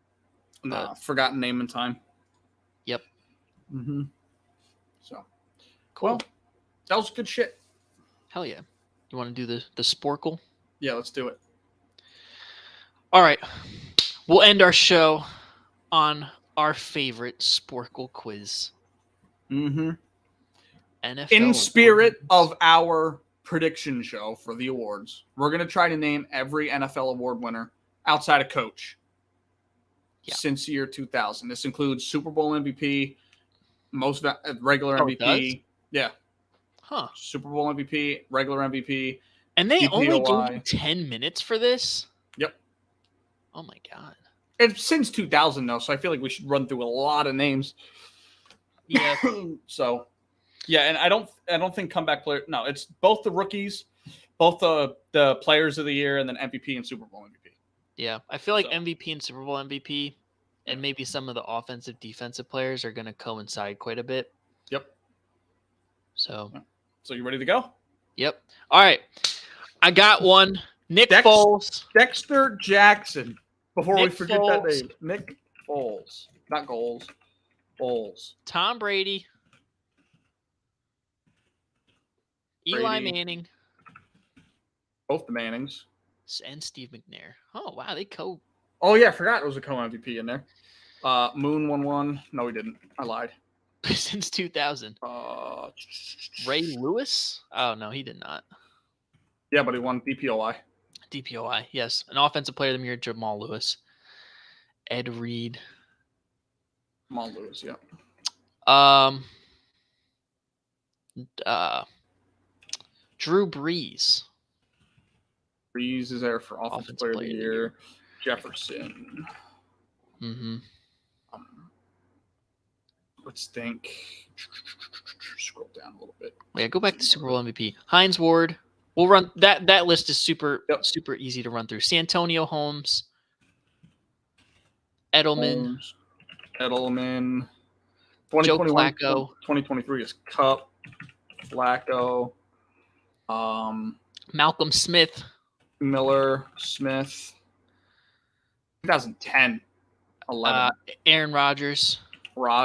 No, forgotten name and time. Yep. Mm-hmm. So, Cool. Well, that was good shit. Hell yeah. You want to do the Sporkle? Yeah, let's do it. All right. We'll end our show on our favorite Sporkle quiz. Mm-hmm. NFL. In spirit of our prediction show for the awards, we're going to try to name every NFL award winner outside of coach since the year 2000. This includes Super Bowl MVP, most regular MVP. Yeah. Huh. Super Bowl MVP, regular MVP. And they DPOY. only gave you 10 minutes for this? Yep. Oh, my God. It's since 2000, though, so I feel like we should run through a lot of names. Yeah. So, yeah, and I don't think comeback player. No, it's both the rookies, both the players of the year, and then MVP and Super Bowl MVP. Yeah, I feel like MVP and Super Bowl MVP and maybe some of the offensive, defensive players are going to coincide quite a bit. Yep. So you ready to go? Yep. All right. I got one. Nick Foles. Dexter Jackson. Before we Nick forget Foles. that name. Nick Foles. Not goals. Foles. Tom Brady. Eli Manning. Both the Mannings. And Steve McNair. Oh, wow. They Oh, yeah. I forgot there was a co-MVP in there. Moon won one. No, he didn't. I lied. since 2000. Ray Lewis? Oh, no, he did not. Yeah, but he won DPOI. DPOI, yes. An offensive player of the year, Jamal Lewis. Ed Reed. Jamal Lewis, yeah. Drew Brees. Brees is there for offensive player of the year. Jefferson. Mm-hmm. Let's think. Scroll down a little bit. Yeah, go back to Super Bowl MVP. Hines Ward. We'll run that list is super easy to run through. Santonio Holmes. Edelman. 2021. Joe Flacco. 2023 is Cup. Flacco. Malcolm Smith. Miller. Smith. 2010. 11. Aaron Rodgers. All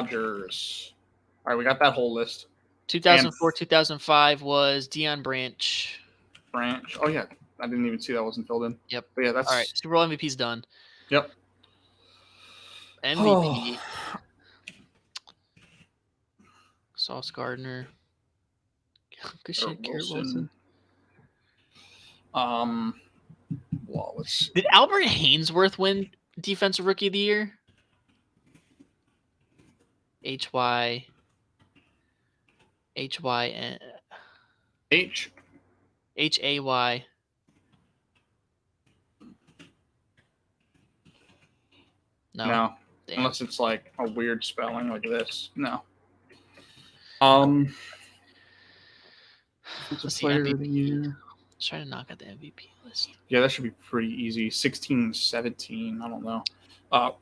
right, we got that whole list. 2004, 2005 was Deion Branch. Oh, yeah. I didn't even see that wasn't filled in. Yep. But yeah, that's all right. Super Bowl MVP's done. Yep. MVP. Sauce Gardner. Good shit, Garrett Wilson. Well, let's. Did Albert Hainsworth win Defensive Rookie of the Year? H-Y-N. H-A-Y. No. Damn. Unless it's like a weird spelling like this. No. Let's see, MVP. Let's try to knock out the MVP list. Yeah, that should be pretty easy. 16, 17. I don't know.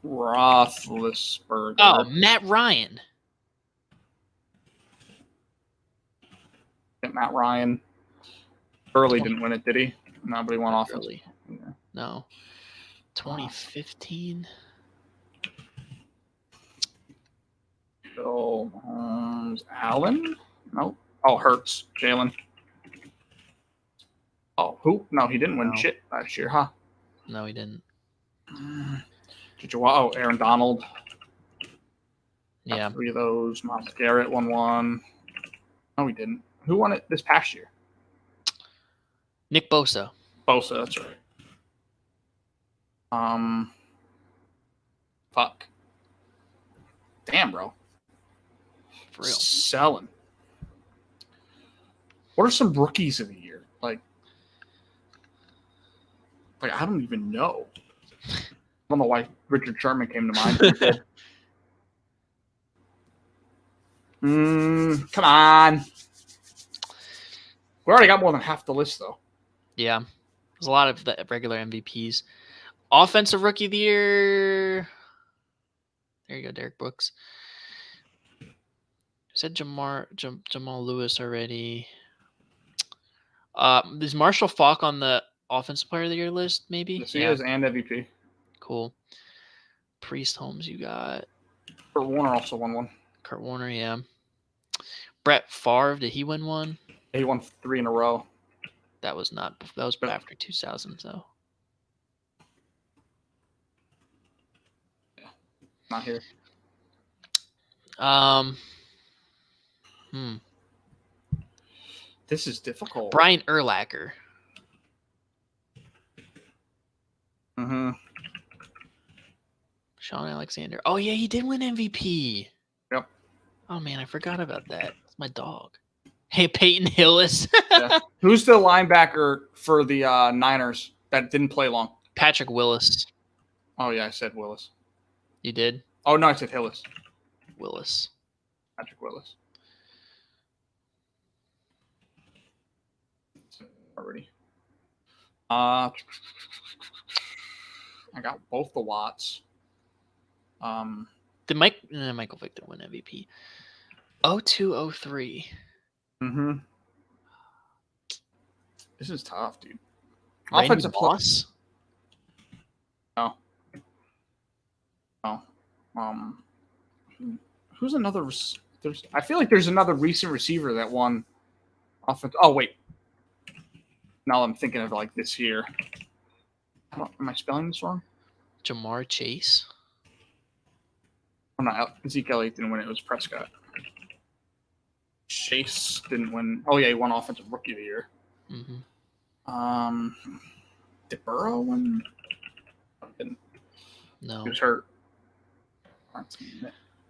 Roethlisberger. Oh, Matt Ryan. Yeah, Matt Ryan. Burley didn't win it, did he? No, but he won offense. Yeah. No. 2015. Allen? Nope. Oh, Hurts. Jalen. Oh, who? No, he didn't win No. shit last year, huh? No, he didn't. Aaron Donald. Yeah. 3 of those. Miles Garrett won 1. No, he didn't. Who won it this past year? Nick Bosa. Bosa, that's right. Fuck. Damn, bro. For real. Selling. What are some rookies of the year? Like I don't even know. I don't know why Richard Sherman came to mind. Come on. We already got more than half the list, though. Yeah. There's a lot of the regular MVPs. Offensive Rookie of the Year. There you go, Derek Brooks. Said Jamal Lewis already. Is Marshall Faulk on the Offensive Player of the Year list, maybe? Yes, he is, and MVP. Cool. Priest Holmes, you got. Kurt Warner also won 1. Kurt Warner, yeah. Brett Favre, did he win 1? He won 3 in a row. That was after 2000, so. Yeah, not here. This is difficult. Brian Urlacher. Mm-hmm. Sean Alexander. Oh, yeah, he did win MVP. Yep. Oh, man, I forgot about that. It's my dog. Hey, Peyton Hillis. Yeah. Who's the linebacker for the Niners that didn't play long? Patrick Willis. Oh, yeah, I said Willis. You did? Oh, no, I said Hillis. Willis. Patrick Willis. Already. I got both the Watts. Did Michael Vick didn't win MVP? 0203. Mm-hmm. This is tough, dude. Randy Offensive Moss? No. Who's another? I feel like there's another recent receiver that won offense. Oh wait. Now I'm thinking of like this year. Am I spelling this wrong? Jamar Chase? Oh, no, Zeke Elliott didn't win it. It was Prescott. Chase didn't win. Oh yeah, he won Offensive Rookie of the Year. Mm-hmm. Did Burrow win? No. He was hurt.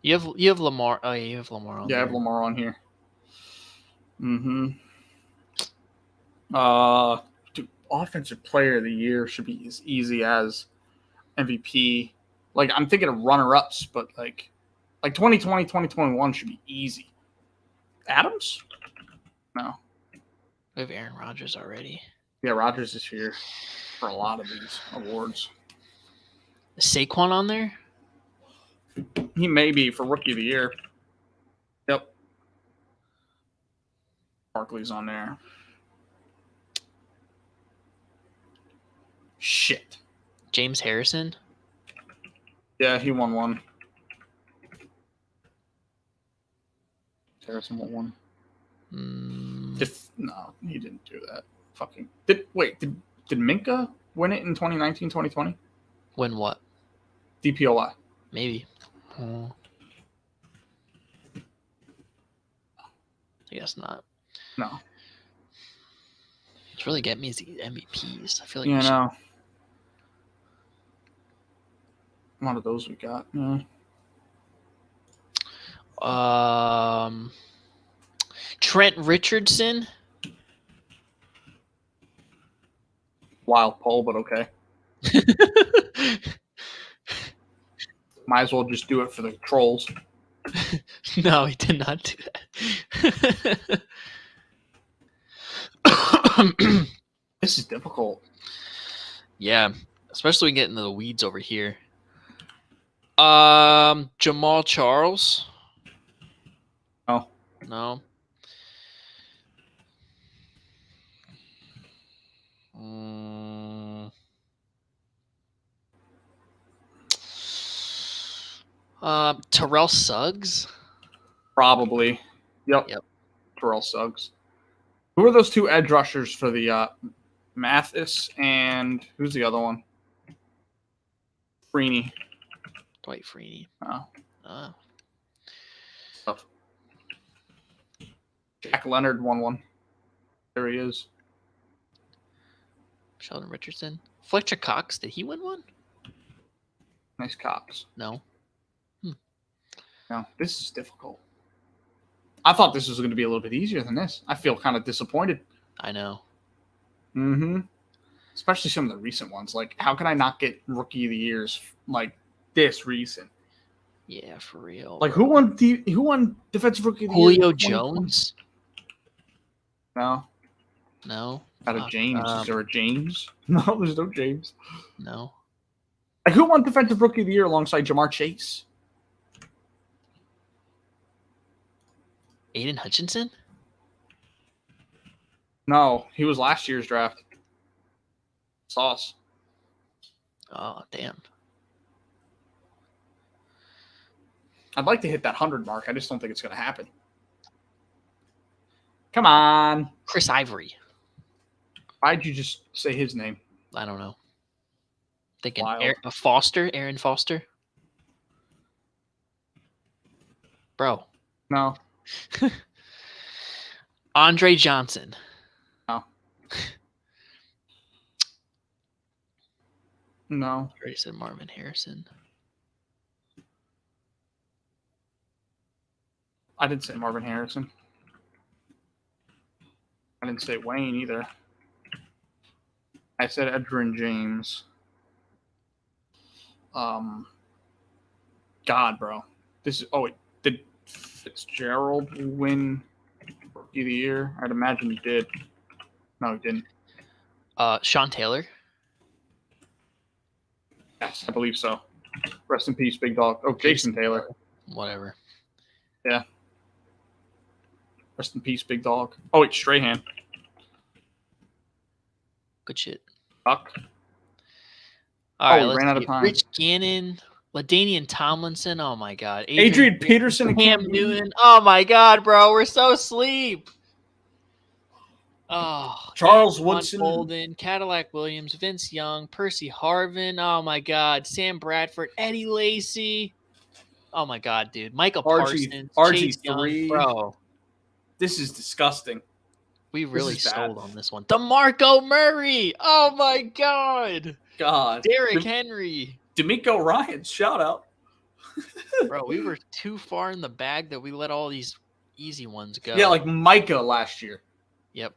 You have Lamar. Oh yeah, you have Lamar on. Yeah, I there. have Lamar on here. Mm-hmm. Dude, Offensive Player of the Year should be as easy as MVP. Like, I'm thinking of runner-ups, but like 2020, 2021 should be easy. Adams? No. We have Aaron Rodgers already. Yeah, Rodgers is here for a lot of these awards. Is Saquon on there? He may be for Rookie of the Year. Yep. Barkley's on there. Shit. James Harrison? Yeah, he won 1. Harrison won 1. No, he didn't do that. Fucking did Minka win it in 2019, 2020? Win what? DPOI. Maybe. I guess not. No. What's really getting me is the MVPs. I feel like Yeah, we should... no. One of those we got. Yeah. Trent Richardson. Wild poll, but okay. Might as well just do it for the trolls. No, he did not do that. This is difficult. Yeah, especially when we get into the weeds over here. Jamal Charles. Oh. No. Terrell Suggs. Probably. Yep. Terrell Suggs. Who are those 2 edge rushers for the Mathis and who's the other one? Freeney. Dwight Freeney. Oh. Tough. Jack Leonard won one. There he is. Sheldon Richardson. Fletcher Cox, did he win one? Nice Cox. No. No, this is difficult. I thought this was going to be a little bit easier than this. I feel kind of disappointed. I know. Mm-hmm. Especially some of the recent ones. Like, how can I not get Rookie of the Years like this recent? Yeah, for real. Like, who won Defensive Rookie of the Year? Julio Jones? No. No. Out of James. Is there a James? No, there's no James. No. Like, who won Defensive Rookie of the Year alongside Jamar Chase? Aiden Hutchinson? No, he was last year's draft. Sauce. Oh, damn. I'd like to hit that 100 mark. I just don't think it's going to happen. Come on. Chris Ivory. Why'd you just say his name? I don't know. Thinking Wild. Aaron Foster. Bro. No. Andre Johnson. No. No. I already said Marvin Harrison. I didn't say Marvin Harrison. I didn't say Wayne either. I said Edgerrin James. God, bro. This is. Oh, wait. Did Fitzgerald win Rookie of the Year? I'd imagine he did. No, he didn't. Sean Taylor. Yes, I believe so. Rest in peace, big dog. Oh, Jason Taylor. Whatever. Yeah. Rest in peace, big dog. Oh, wait, Strahan. Good shit. Fuck. All right, we let's ran out of see. time. Rich Gannon, LaDainian Tomlinson. Oh my God. Adrian Peterson and Cam Newton. Oh my God, bro. We're so asleep. Oh, Charles Antoine Woodson. Bolden, Cadillac Williams, Vince Young, Percy Harvin. Oh my God. Sam Bradford, Eddie Lacy. Oh my God, dude. Michael Parsons. Chase Young. RG3. Bro. This is disgusting. We really is bad. sold on this one. DeMarco Murray. Oh my God. God. Derrick Henry. D'Amico Ryans, shout out. Bro, we were too far in the bag that we let all these easy ones go. Yeah, like Micah last year. Yep.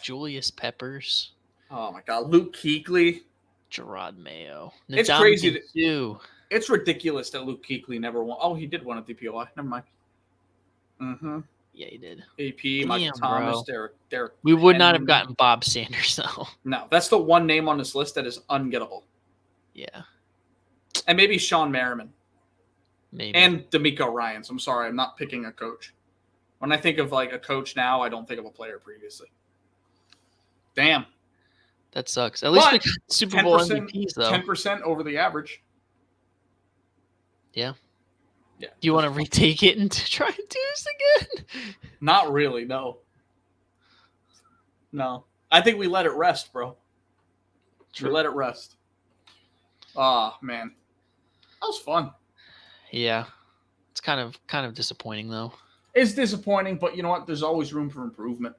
Julius Peppers. Oh my God. Luke Kuechly. Gerard Mayo. It's Ndamukong crazy Suh. It's ridiculous that Luke Kuechly never won. Oh, he did win a DPOI. Never mind. Mm-hmm. Yeah, he did. AP, Michael Thomas, Derek. We would not have Henry. gotten Bob Sanders, though. No, that's the one name on this list that is ungettable. Yeah, And maybe Sean Merriman. maybe. And D'Amico Ryans. I'm sorry, I'm not picking a coach. When I think of like a coach now, I don't think of a player previously. Damn. That sucks. At least But we got Super Bowl 10%, MVPs, though. 10% over the average. Yeah. Yeah. Do you want to retake it and try and do this again? Not really, no. No. I think we let it rest, bro. True. We let it rest. Ah, man. That was fun. Yeah. It's kind of disappointing, though. It's disappointing, but you know what? There's always room for improvement.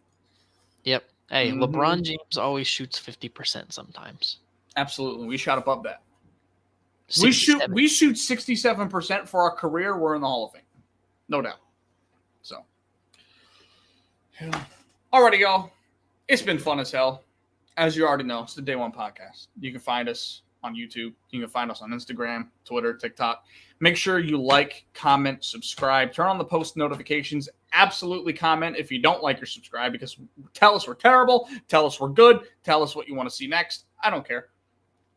Yep. Hey, Mhm. LeBron James always shoots 50% sometimes. Absolutely. We shot above that. We shoot 67% for our career. We're in the Hall of Fame. No doubt. So. Alrighty, y'all. It's been fun as hell. As you already know, it's the Day One Podcast. You can find us on YouTube. You can find us on Instagram, Twitter, TikTok. Make sure you like, comment, subscribe. Turn on the post notifications. Absolutely comment if you don't like or subscribe, because tell us we're terrible. Tell us we're good. Tell us what you want to see next. I don't care.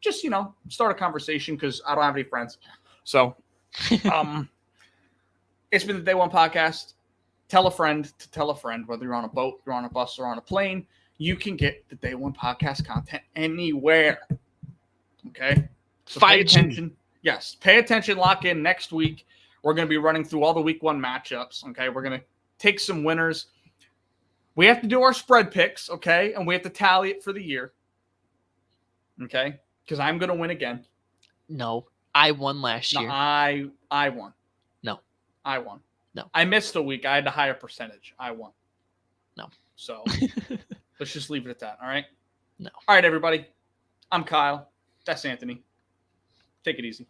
Just, start a conversation, because I don't have any friends. So, it's been the Day One Podcast. Tell a friend to tell a friend, whether you're on a boat, you're on a bus, or on a plane. You can get the Day One Podcast content anywhere. Okay? So pay attention. Yes, pay attention. Lock in next week. We're going to be running through all the week one matchups. Okay? We're going to take some winners. We have to do our spread picks, okay? And we have to tally it for the year. Okay? Because I'm going to win again. No, I won last No, year. I won. No. I won. No. I missed a week. I had a higher percentage. I won. No. So let's just leave it at that. All right? No. All right, everybody. I'm Kyle. That's Anthony. Take it easy.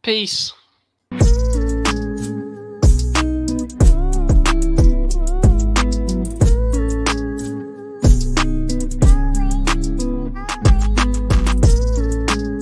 Peace.